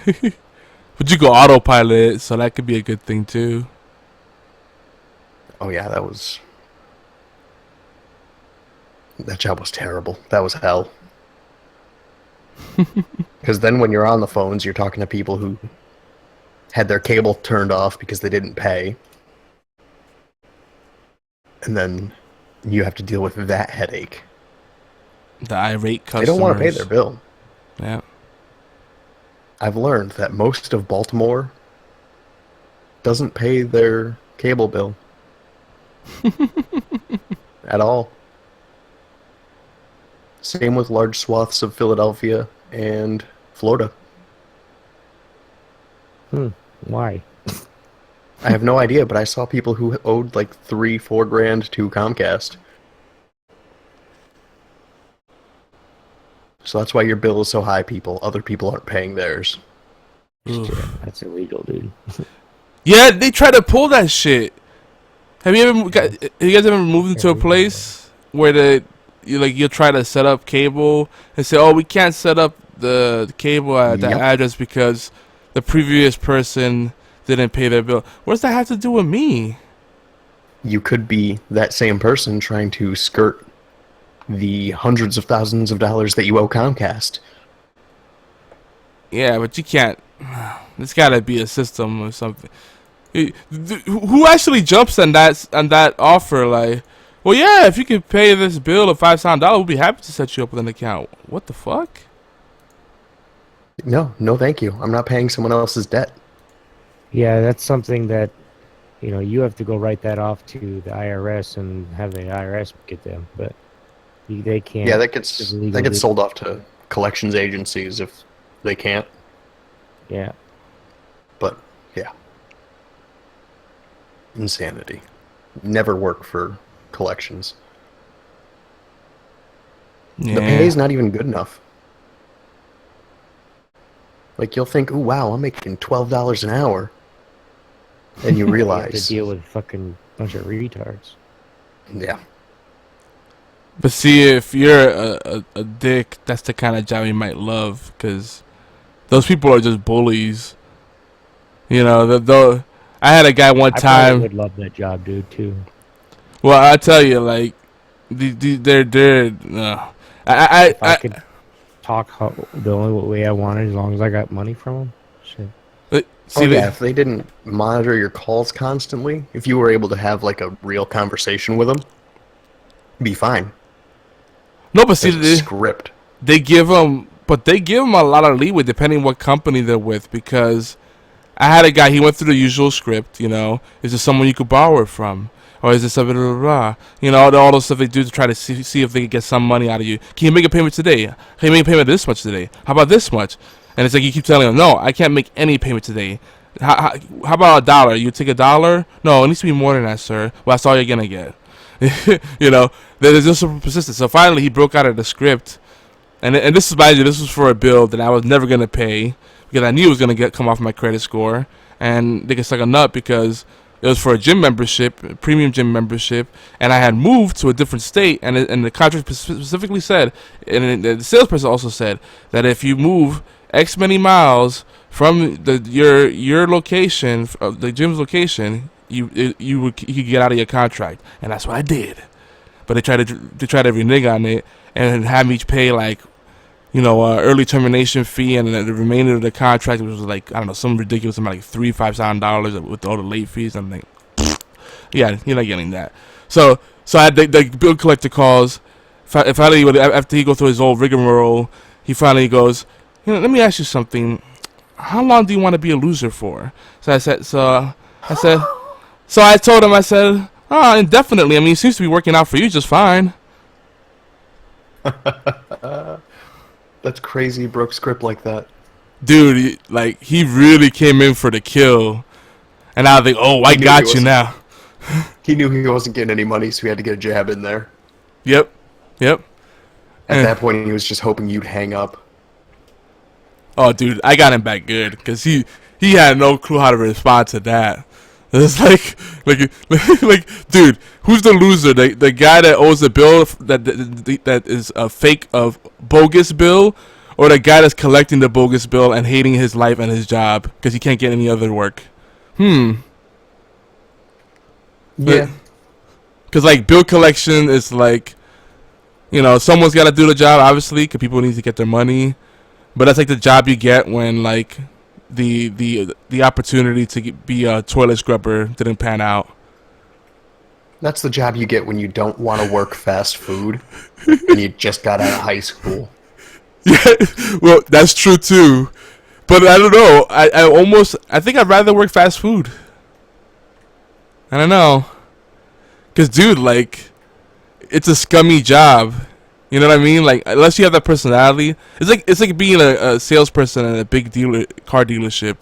But you go autopilot, so that could be a good thing too. Oh yeah, that job was terrible. That was hell. Because then when you're on the phones, you're talking to people who had their cable turned off because they didn't pay. And then you have to deal with that headache. The irate customers. They don't want to pay their bill. Yeah. I've learned that most of Baltimore doesn't pay their cable bill. At all. Same with large swaths of Philadelphia and Florida. Why? I have no idea, but I saw people who owed like $3-4 grand to Comcast. So that's why your bill is so high, people. Other people aren't paying theirs. Ugh. That's illegal, dude. Yeah, they try to pull that shit. Have you guys ever moved into a place where you'll try to set up cable and say, oh, we can't set up the cable at that address because the previous person didn't pay their bill. What does that have to do with me? You could be that same person trying to skirt the hundreds of thousands of dollars that you owe Comcast. Yeah, but you can't. There's got to be a system or something. Who actually jumps on that offer? Like, well, yeah, if you could pay this bill of $5 we'll be happy to set you up with an account. What the fuck? No, thank you. I'm not paying someone else's debt. Yeah, that's something that, you have to go write that off to the IRS and have the IRS get them, but they can't. Yeah, that gets sold off to collections agencies if they can't. Yeah. But yeah, insanity. Never work for collections. Yeah. The pay's not even good enough. Like, you'll think, "Ooh, wow, I'm making $12 an hour," and you You have realize, to deal with a fucking bunch of retards. yeah, But see, if you're a dick, that's the kind of job you might love, because those people are just bullies. I had a guy one I time. would love that job, dude, too. Well, I tell you, like, they're. If I could talk the only way I wanted, as long as I got money from them. Shit. if they didn't monitor your calls constantly, if you were able to have like a real conversation with them, be fine. No, but see, There's a script. they give them a lot of leeway depending what company they're with, because I had a guy, he went through the usual script, is this someone you could borrow it from? Or is this a blah, blah, blah? All those stuff they do to try to see if they can get some money out of you. Can you make a payment today? Can you make a payment this much today? How about this much? And it's like you keep telling them, no, I can't make any payment today. How about $1? You take $1? No, it needs to be more than that, sir. Well, that's all you're going to get. There's just some persistence. So finally he broke out of the script. And this was for a bill that I was never going to pay, because I knew it was going to come off my credit score. And they get stuck a nut because it was for a gym membership, a premium gym membership, and I had moved to a different state, and the contract specifically said, and the salesperson also said, that if you move X many miles from your location, the gym's location, you could get out of your contract, and that's what I did. But they tried to renege on it and have me pay like, early termination fee, and the remainder of the contract was like, I don't know, some ridiculous amount, like $3,000-$5,000 with all the late fees. I'm like, yeah, you're not getting that. So I had the bill collector calls. Finally, after he goes through his whole rigmarole, he finally goes, let me ask you something. How long do you want to be a loser for? So I told him, I said, indefinitely. I mean, it seems to be working out for you just fine. That's crazy. He broke script like that. Dude, he really came in for the kill. And I was like, oh, I got you now. He knew he wasn't getting any money, so he had to get a jab in there. Yep. At that point, he was just hoping you'd hang up. Oh, dude, I got him back good, because he had no clue how to respond to that. It's like, dude, who's the loser? The guy that owes the bill that is a fake of bogus bill, or the guy that's collecting the bogus bill and hating his life and his job because he can't get any other work? Yeah. Because bill collection is like, someone's got to do the job, obviously, because people need to get their money. But that's like the job you get when the opportunity to be a toilet scrubber didn't pan out. That's the job you get when you don't want to work fast food and you just got out of high school. Yeah, well, that's true too. But I don't know. I think I'd rather work fast food. I don't know. Because, dude, it's a scummy job. You know what I mean? Unless you have that personality, it's like being a salesperson at a big car dealership.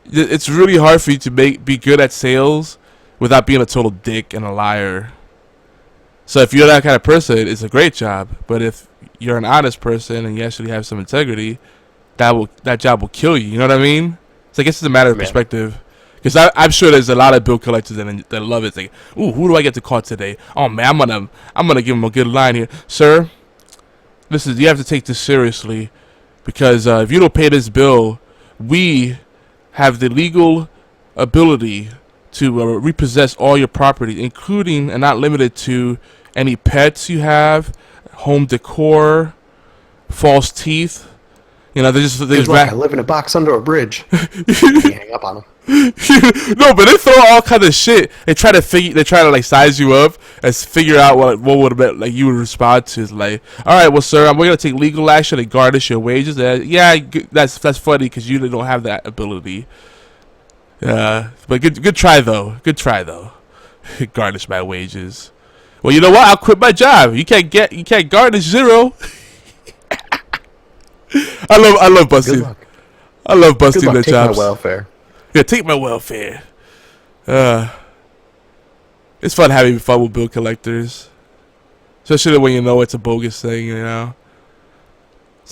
It's really hard for you to be good at sales without being a total dick and a liar. So if you're that kind of person, it's a great job. But if you're an honest person and you actually have some integrity, that job will kill you. You know what I mean? So I guess it's a matter of perspective. Because I'm sure there's a lot of bill collectors that love it. It's like, ooh, who do I get to call today? Oh man, I'm gonna give him a good line here, sir. Listen, you have to take this seriously, because if you don't pay this bill, we have the legal ability to repossess all your property, including and not limited to any pets you have, home decor, false teeth. They just I live in a box under a bridge. You hang up on them. No, but they throw all kind of shit. They try to size you up and figure out what would have been you would respond to. It's like, all right, well, sir, we're gonna take legal action to garnish your wages. Yeah, that's funny because you don't have that ability. But good try though. Garnish my wages. Well, you know what? I'll quit my job. You can't garnish zero. I love busting. Good luck. I love busting Good luck. their Take jobs. my welfare. Yeah, take my welfare. It's fun having fun with bill collectors, especially when you know it's a bogus thing. It's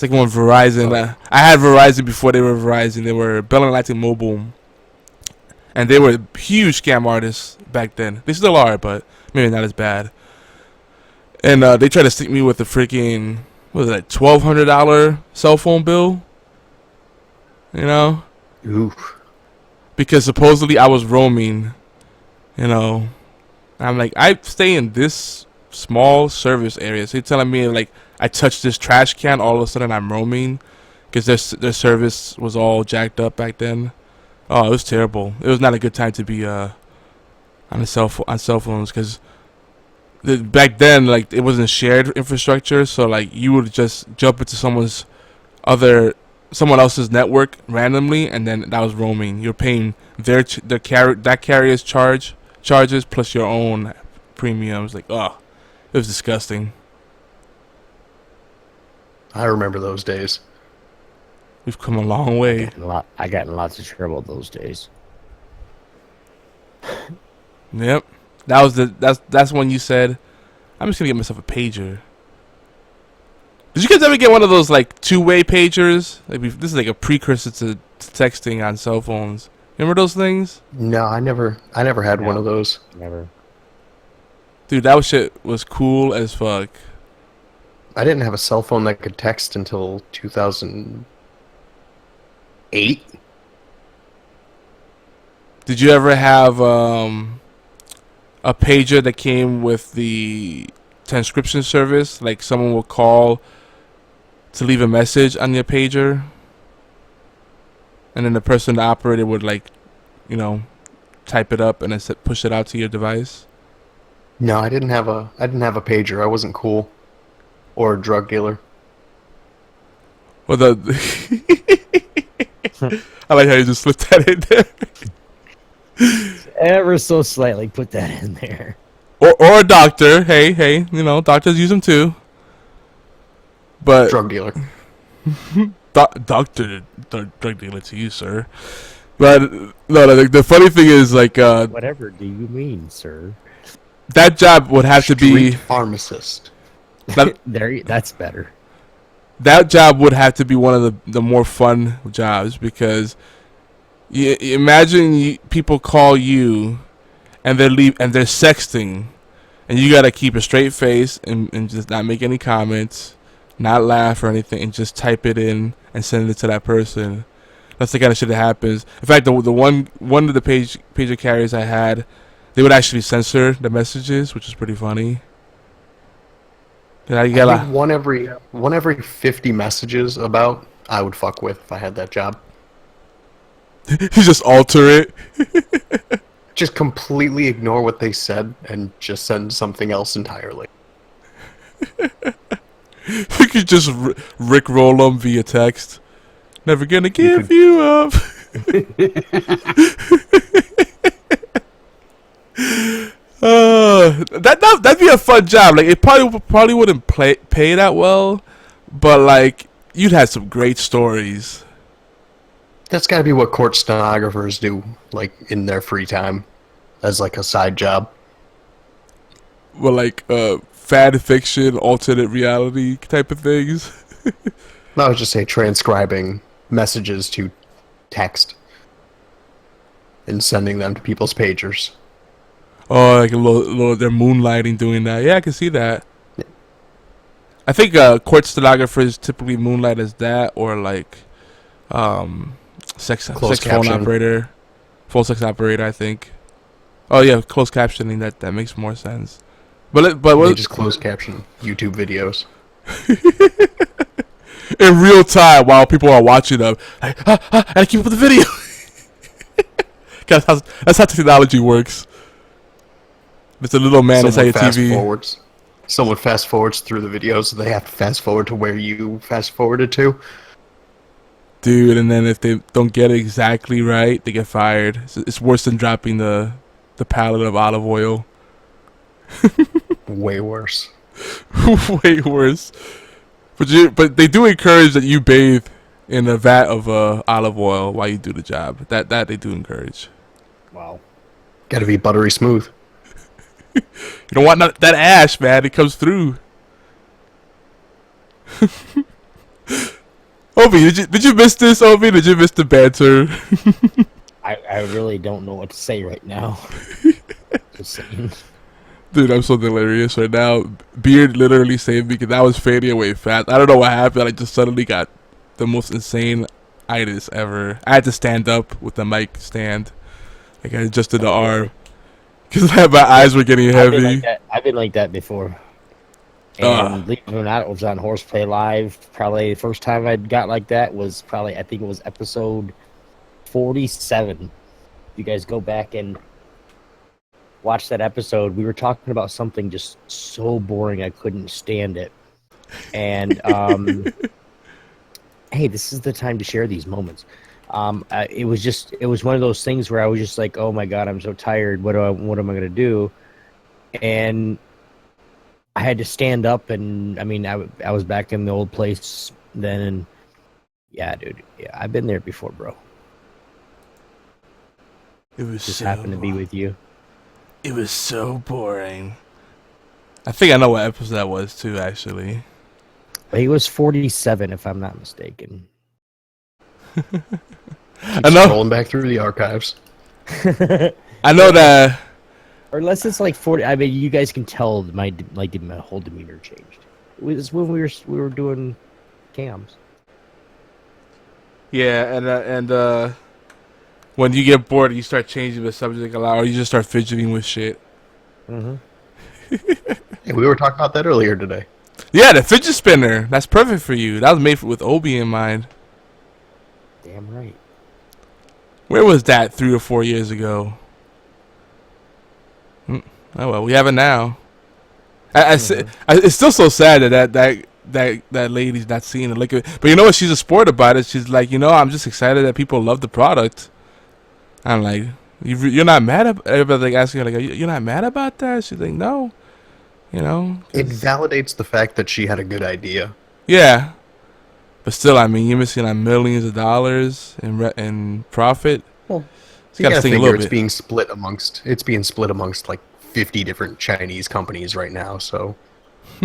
like when Verizon. I had Verizon before they were Verizon. They were Bell and Atlantic Mobile, and they were huge scam artists back then. They still are, but maybe not as bad. And they tried to stick me with the freaking, what was it, $1,200 cell phone bill? Oof. Because supposedly I was roaming. I'm like, I stay in this small service area. So you're telling me I touched this trash can, all of a sudden I'm roaming? Because their service was all jacked up back then. Oh, it was terrible. It was not a good time to be on cell phones, because back then it wasn't shared infrastructure, so you would just jump into someone else's network randomly, and then that was roaming. You're paying that carrier's charges plus your own premiums. It was disgusting. I remember those days. We've come a long way. I got in lots of trouble those days. Yep. That's when you said, I'm just gonna get myself a pager. Did you guys ever get one of those two-way pagers? This is a precursor to texting on cell phones. Remember those things? No, I never had one of those. Never. Dude, that shit was cool as fuck. I didn't have a cell phone that could text until 2008. Did you ever have a pager that came with the transcription service? Like someone will call to leave a message on your pager, and then the person that operated would type it up and then push it out to your device. No, I didn't have a pager. I wasn't cool or a drug dealer. Well, I like how you just slipped that in there. Ever so slightly put that in there. Or a doctor. Hey, doctors use them too. But Drug dealer. Doctor, drug dealer to you, sir. But no, the funny thing is, Whatever do you mean, sir? That job would have to be pharmacist. That's better. That job would have to be one of the more fun jobs, because you imagine people call you and they're sexting, and you gotta keep a straight face and just not make any comments, not laugh or anything, and just type it in and send it to that person. That's the kind of shit that happens. In fact, the one of the pager carriers I had, they would actually censor the messages, which is pretty funny. I think one every 50 messages about I would fuck with if I had that job. You just alter it. Just completely ignore what they said and just send something else entirely. You could just rickroll them via text. Never gonna give you up. That'd be a fun job. Like, it probably wouldn't pay that well, but you'd have some great stories. That's got to be what court stenographers do, in their free time, as a side job. Well, fan fiction, alternate reality type of things. I would just say transcribing messages to text and sending them to people's pagers. Oh, a little, they're moonlighting doing that. Yeah, I can see that. Yeah. I think court stenographers typically moonlight as that, or sex phone operator, full sex operator. I think. Oh yeah, closed captioning. That makes more sense. But they just closed caption YouTube videos in real time while people are watching them. I keep up with the video. That's how technology works. It's a little man inside your TV. Someone fast forwards through the videos, so they have to fast forward to where you fast forwarded to. Dude, and then if they don't get it exactly right, they get fired. It's worse than dropping the pallet of olive oil. Way worse. Way worse. But they do encourage that you bathe in a vat of olive oil while you do the job. That they do encourage. Wow. Got to be buttery smooth. You don't want that ash, man. It comes through. Obi, did you miss this, Obi? Did you miss the banter? I really don't know what to say right now. Just saying. Dude, I'm so delirious right now. Beard literally saved me because I was fading away fast. I don't know what happened. I just suddenly got the most insane itis ever. I had to stand up with the mic stand. I adjusted the arm. Because my eyes were getting heavy. I've been like that before. And believe it or not, it was on HorsePLAY Live. Probably the first time I got like that was I think it was episode 47. You guys go back and watch that episode. We were talking about something just so boring I couldn't stand it. And, hey, this is the time to share these moments. It was one of those things where I was just like, oh my God, I'm so tired. What am I going to do? And I had to stand up, and I was back in the old place then, and yeah, dude, yeah, I've been there before, bro. It was just happened to be with you. It was so boring. I think I know what episode that was too, actually. He was 47, if I'm not mistaken. I know. Scrolling back through the archives. I know that. Or unless it's 40. I mean, you guys can tell my whole demeanor changed. It was when we were doing cams. Yeah, and when you get bored, you start changing the subject a lot, or you just start fidgeting with shit. Mm-hmm. Hey, we were talking about that earlier today. Yeah, the fidget spinner. That's perfect for you. That was made with Obi in mind. Damn right. Where was that 3 or 4 years ago? Oh well, we have it now. It's still so sad that lady's not seeing it. But you know what? She's a sport about it. She's like, I'm just excited that people love the product. I'm like, you're not mad about? Everybody like asking her, like, you're not mad about that? She's like, no. It validates the fact that she had a good idea. Yeah, but still, I mean, you're missing on millions of dollars in profit. Well, you gotta think a little bit. It's being split amongst like 50 different Chinese companies right now. So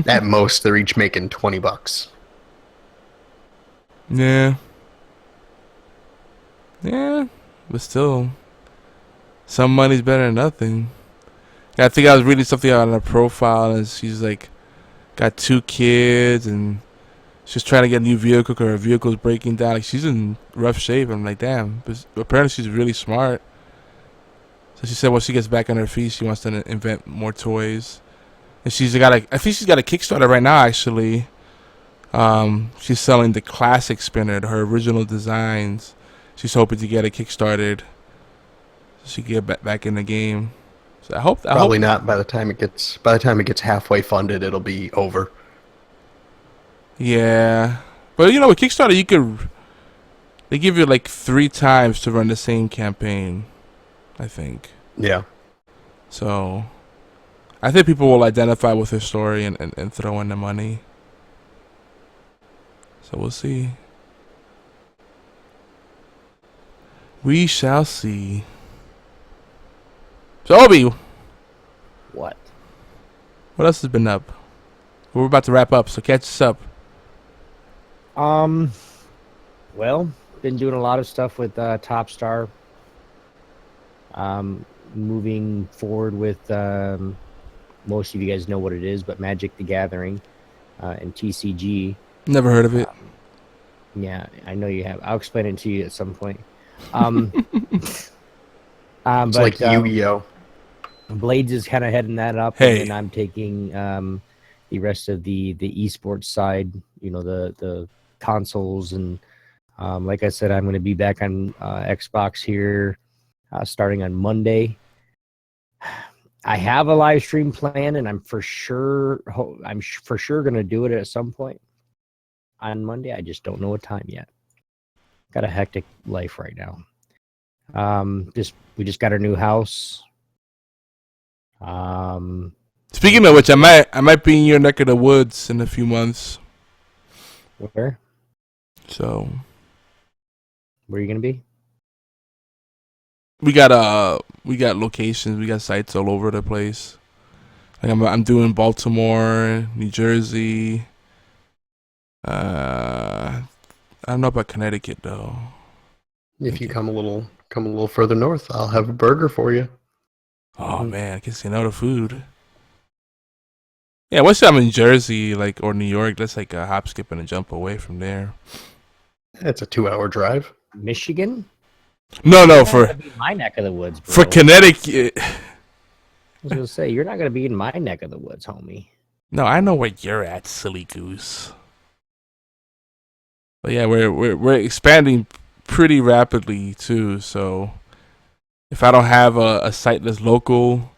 at most, they're each making $20. Yeah, but still, some money's better than nothing. I think I was reading something on her profile, and she's like, got 2 kids, and she's trying to get a new vehicle because her vehicle's breaking down. Like, she's in rough shape. I'm like, damn. But apparently, she's really smart. So she said, when she gets back on her feet, she wants to invent more toys. And I think she's got a Kickstarter right now. Actually, she's selling the classic spinner, her original designs. She's hoping to get it kickstarted so she can get back in the game. So I hope not. By the time it gets halfway funded, it'll be over. Yeah, but with Kickstarter, they give you like 3 times to run the same campaign, I think. Yeah. So, I think people will identify with her story and throw in the money. So we'll see. We shall see. So Obi, What? what else has been up? We're about to wrap up, so catch us up. Well, been doing a lot of stuff with Top Star. Moving forward with most of you guys know what it is, but Magic the Gathering and TCG. Never heard of it. Yeah, I know you have. I'll explain it to you at some point. It's like Yu-Gi-Oh! Blades is kind of heading that up, Hey. and then I'm taking the rest of the esports side. The consoles, and like I said, I'm going to be back on Xbox here starting on Monday. I have a live stream plan, and I'm for sure going to do it at some point on Monday. I just don't know what time yet. Got a hectic life right now. We just got our new house. Speaking of which, I might be in your neck of the woods in a few months. Where? So, Where are you gonna be? we got locations, we got sites all over the place. Like I'm doing Baltimore, New Jersey. I don't know about Connecticut though. If you come a little further north, I'll have a burger for you. Oh man, I can see the food. Yeah, once I'm in Jersey, or New York, that's like a hop, skip, and a jump away from there. It's a 2-hour drive. Michigan? No, You're not for gonna be in my neck of the woods, bro. for Connecticut. I was gonna say you're not gonna be in my neck of the woods, homie. No, I know where you're at, silly goose. But yeah, we're expanding pretty rapidly too. So if I don't have a site that's local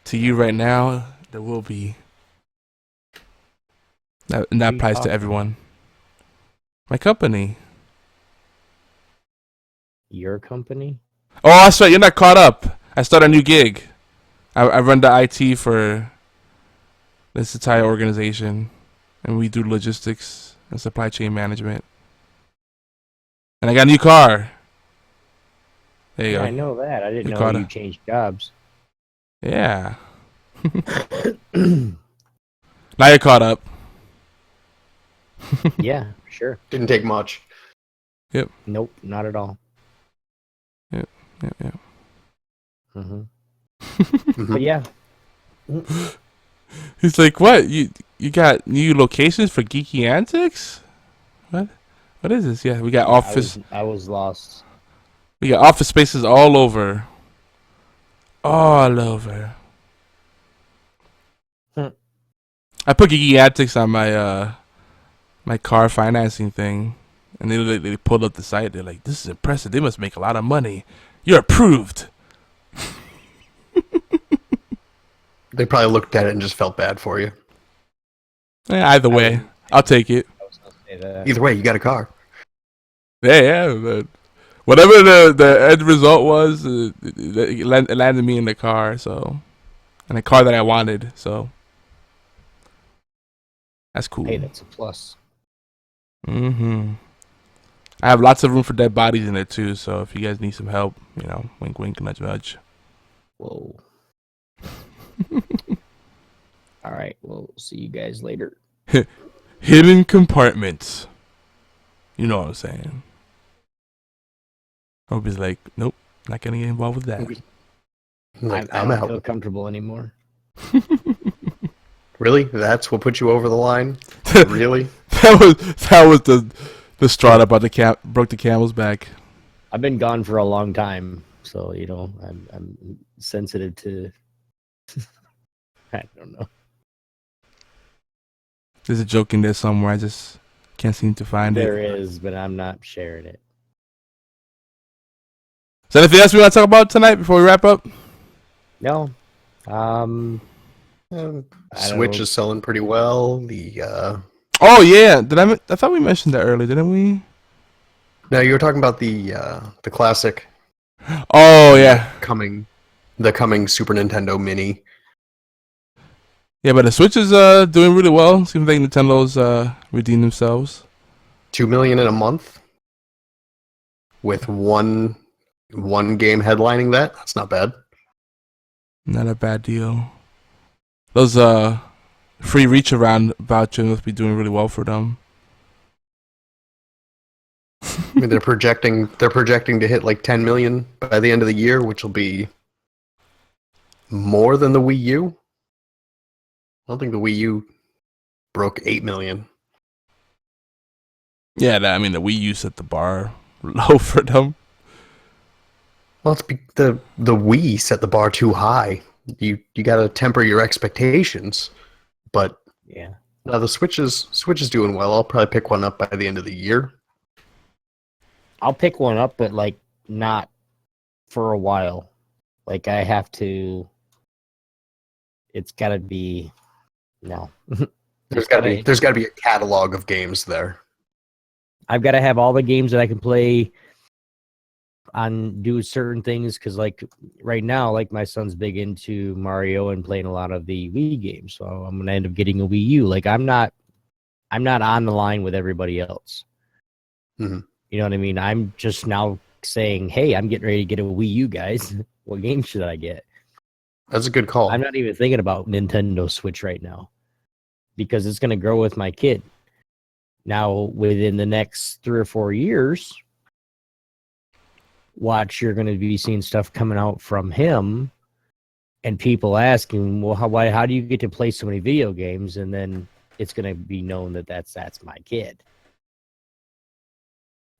to you right now, there will be. And that applies to everyone. My company. Your company? Oh, that's right. You're not caught up. I started a new gig. I run the IT for this entire organization, and we do logistics and supply chain management. And I got a new car. There you go. I know that. I didn't You know caught you up. changed jobs. Yeah. Now you're caught up. Yeah, sure. Didn't take much. Nope, not at all. Yeah. Mm-hmm. Mhm. But yeah, He's like, what? You got new locations for Geeky Antics? What is this? Yeah, we got office. I was lost. We got office spaces all over. All over. I put geeky antics on my my car financing thing, and they pulled up the site. They're like, "This is impressive. They must make a lot of money. You're approved." They probably looked at it and just felt bad for you. Either way, I'll take it. I was gonna say that. Either way, you got a car. Yeah. But whatever the end result was, it landed me in the car. So, and a car that I wanted. So. That's cool. Hey, that's a plus. I have lots of room for dead bodies in there too, so if you guys need some help, wink wink, nudge nudge. Whoa. All right, we'll see you guys later. Hidden compartments. You know what I'm saying. Hope's like, nope, not gonna get involved with that. I don't feel comfortable anymore. Really? That's what put you over the line? Really? that was the straw that broke the camel's back. I've been gone for a long time, so I'm sensitive to. I don't know. There's a joke in there somewhere. I just can't seem to find it. There is, but I'm not sharing it. Is there anything else we want to talk about tonight before we wrap up? No. Switch is selling pretty well. Oh yeah, I thought we mentioned that earlier, didn't we? No, you were talking about the classic. Oh yeah, the coming Super Nintendo Mini. Yeah, but the Switch is doing really well. Seems like Nintendo's redeemed themselves. 2 million in a month, with one game headlining that. That's not bad. Not a bad deal. Those free reach around vouchers must be doing really well for them. I mean, they're projecting to hit like 10 million by the end of the year, which will be more than the Wii U. I don't think the Wii U broke 8 million. Yeah, the Wii U set the bar low for them. Well, the Wii set the bar too high. You got to temper your expectations. But yeah, the Switch is doing well. I'll probably pick one up by the end of the year. I'll pick one up, but like not for a while. Like I have to. It's got to be. No. There's got to be a catalog of games there. I've got to have all the games that I can play on do certain things, because like right now, like my son's big into Mario and playing a lot of the Wii games, so I'm gonna end up getting a Wii U. Like I'm not on the line with everybody else. Mm-hmm. You know what I mean? I'm just now saying, hey, I'm getting ready to get a Wii U, guys. What game should I get? That's a good call. I'm not even thinking about Nintendo Switch right now because it's going to grow with my kid. Now, within the next 3 or 4 years, you're going to be seeing stuff coming out from him and people asking, well, how do you get to play so many video games? And then it's going to be known that that's my kid.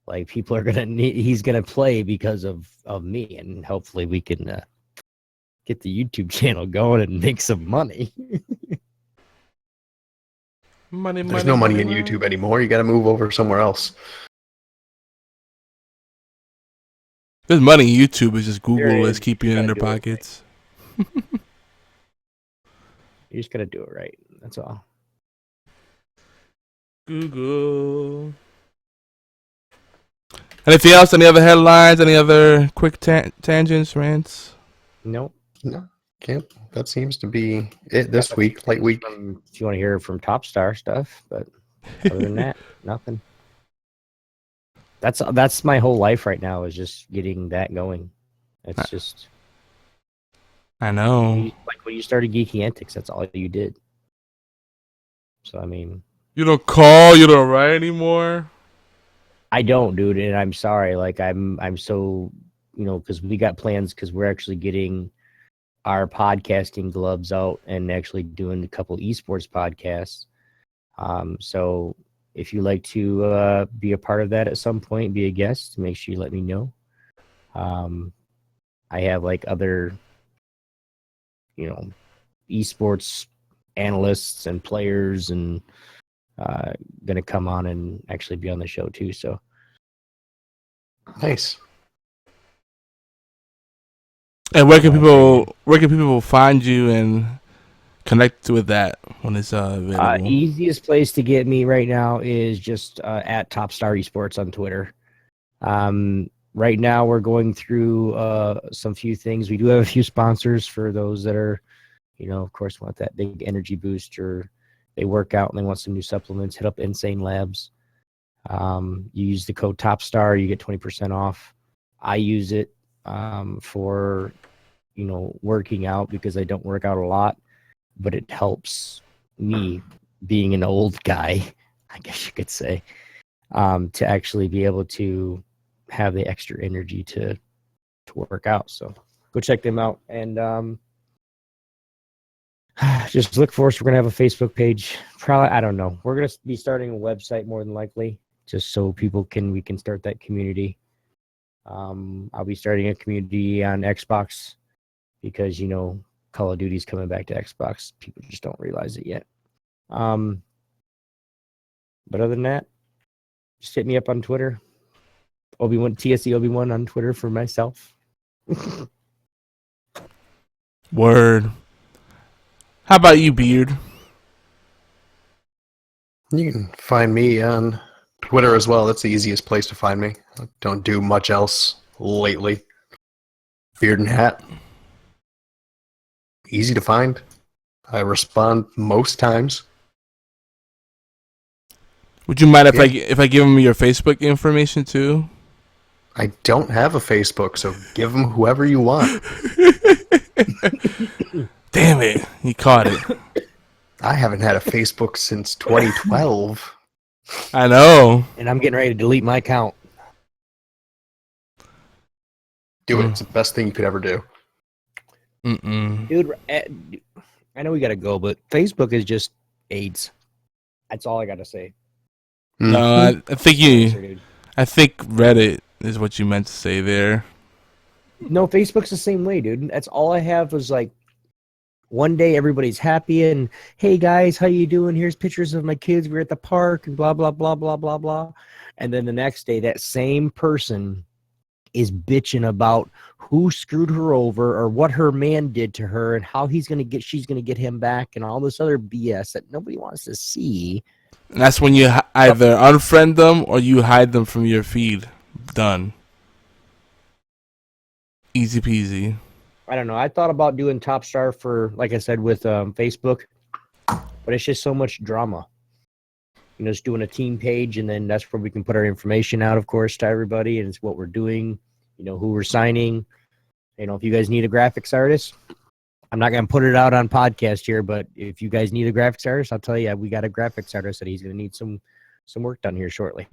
Like people are he's going to play because of me, and hopefully we can get the YouTube channel going and make some money. There's no money in YouTube anymore. You got to move over somewhere else. There's money in YouTube. It's just Google is keeping it in their pockets. You just got to do it right. That's all. Google. Anything else? Any other headlines? Any other quick tangents, rants? Nope. No, can't. That seems to be it this week. Light week. If you want to hear from Top Star stuff, but other than that, nothing. That's my whole life right now, is just getting that going. It's just. I know. Like when you started Geeky Antics, that's all you did. So I mean. You don't call. You don't write anymore. I don't, dude, and I'm sorry. Like I'm so, because we got plans, because we're actually getting our podcasting gloves out and actually doing a couple esports podcasts. So if you like to be a part of that at some point, be a guest, make sure you let me know. I have like other, esports analysts and players and gonna come on and actually be on the show too. So Nice. And where can people find you and connect with that when it's available? Easiest place to get me right now is just at Topstar Esports on Twitter. Right now we're going through some few things. We do have a few sponsors for those that are, of course, want that big energy boost, or they work out and they want some new supplements. Hit up Insane Labs. You use the code Topstar, you get 20% off. I use it for, working out because I don't work out a lot, but it helps me, being an old guy, I guess you could say, to actually be able to have the extra energy to work out. So go check them out, and just look for us. We're gonna have a Facebook page. Probably, I don't know. We're gonna be starting a website more than likely, just so we can start that community. I'll be starting a community on Xbox because Call of Duty's coming back to Xbox. People just don't realize it yet. But other than that, just hit me up on Twitter. TSE Obi-Wan on Twitter for myself. Word. How about you, Beard? You can find me on Twitter as well. That's the easiest place to find me. I don't do much else lately. Beard and Hat. Easy to find. I respond most times. Would you mind if I give them your Facebook information too? I don't have a Facebook, so give them whoever you want. Damn it, you caught it. I haven't had a Facebook since 2012. I know. And I'm getting ready to delete my account. Do it. It's the best thing you could ever do. Dude, I know we gotta go, but Facebook is just AIDS. That's all I gotta say. No, I think Reddit is what you meant to say there. No, Facebook's the same way, dude. That's all I have was like, one day everybody's happy and, hey guys, how you doing? Here's pictures of my kids. We're at the park and blah, blah, blah, blah, blah, blah. And then the next day, that same person is bitching about who screwed her over or what her man did to her and how she's going to get him back and all this other BS that nobody wants to see. And that's when you either unfriend them or you hide them from your feed. Done. Easy peasy. I don't know. I thought about doing Topstar for, like I said, with Facebook, but it's just so much drama. Just doing a team page, and then that's where we can put our information out, of course, to everybody, and it's what we're doing, who we're signing. If you guys need a graphics artist, I'm not going to put it out on podcast here, but if you guys need a graphics artist, I'll tell you, we got a graphics artist that he's going to need some work done here shortly,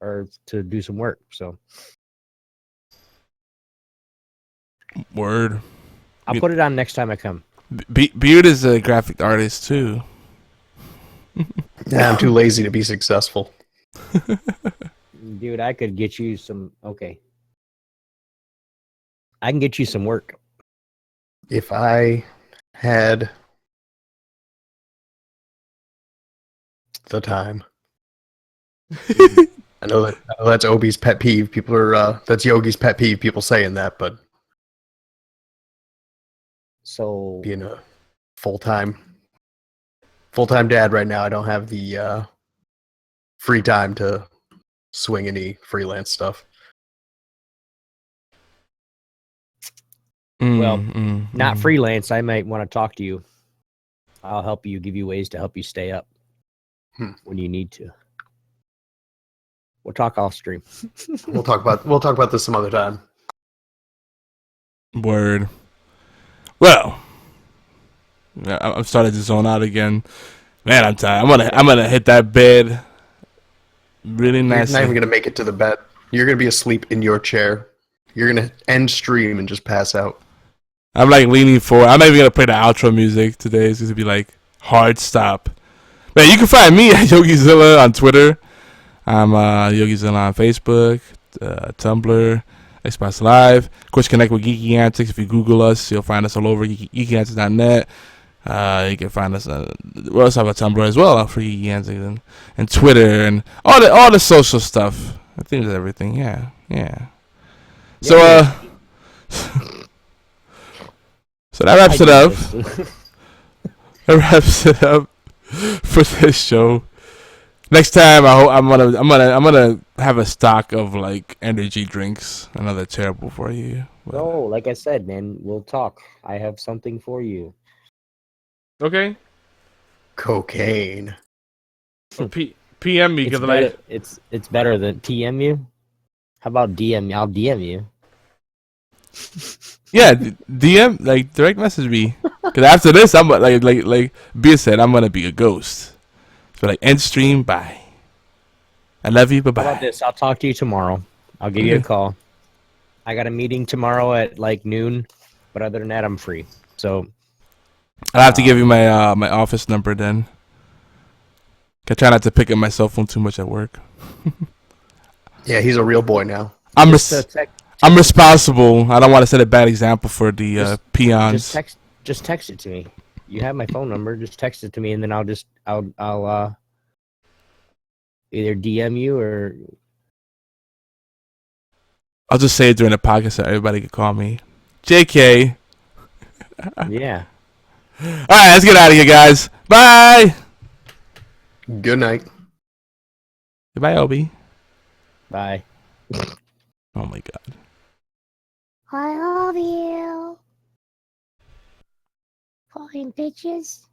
or to do some work. So. Word. I'll put it on next time I come. Beard is a graphic artist too. Yeah, I'm too lazy to be successful. Dude, I could get you some. Okay. I can get you some work. If I had the time. I know that's Obi's pet peeve. People are that's Yogi's pet peeve. People saying that, but so being a full-time dad right now, I don't have the free time to swing any freelance stuff. Not freelance. I might want to talk to you. I'll help you, give you ways to help you stay up when you need to. We'll talk off stream. We'll talk about this some other time. Word. Well, I'm starting to zone out again. Man, I'm tired. I'm gonna hit that bed. Really nice. You're not even gonna make it to the bed. You're gonna be asleep in your chair. You're gonna end stream and just pass out. I'm like leaning forward. I'm not even gonna play the outro music today. It's gonna be like hard stop. Man, you can find me at YogiZilla on Twitter. I'm YogiZilla on Facebook, Tumblr. Xbox Live. Of course, connect with Geeky Antics. If you Google us, you'll find us all over geekyantics.net. You can find us. We also have a Tumblr as well for Geeky Antics and Twitter and all the social stuff. I think that's everything. Yeah. So so that wraps it up. That wraps it up for this show. Next time, I'm gonna have a stock of like energy drinks. I know they're terrible for you. No, like I said, man, we'll talk. I have something for you. Okay. Cocaine. PM me because it's better than TM you. How about DM? I'll DM you. Yeah, DM like direct message me. Because after this, I'm like Bia said, I'm gonna be a ghost. So like end stream, bye. I love you, bye bye. How about this? I'll talk to you tomorrow. I'll give you a call. I got a meeting tomorrow at like noon, but other than that, I'm free. So I'll have to give you my my office number then. I try not to pick up my cell phone too much at work. Yeah, he's a real boy now. I'm responsible. I don't want to set a bad example for the peons. Just text it to me. You have my phone number. Just text it to me, and then I'll either DM you or I'll just say it during the podcast so everybody can call me. JK. Yeah. All right, let's get out of here, guys. Bye. Good night. Goodbye, Obi. Bye. Oh my God. I love you. Fucking bitches.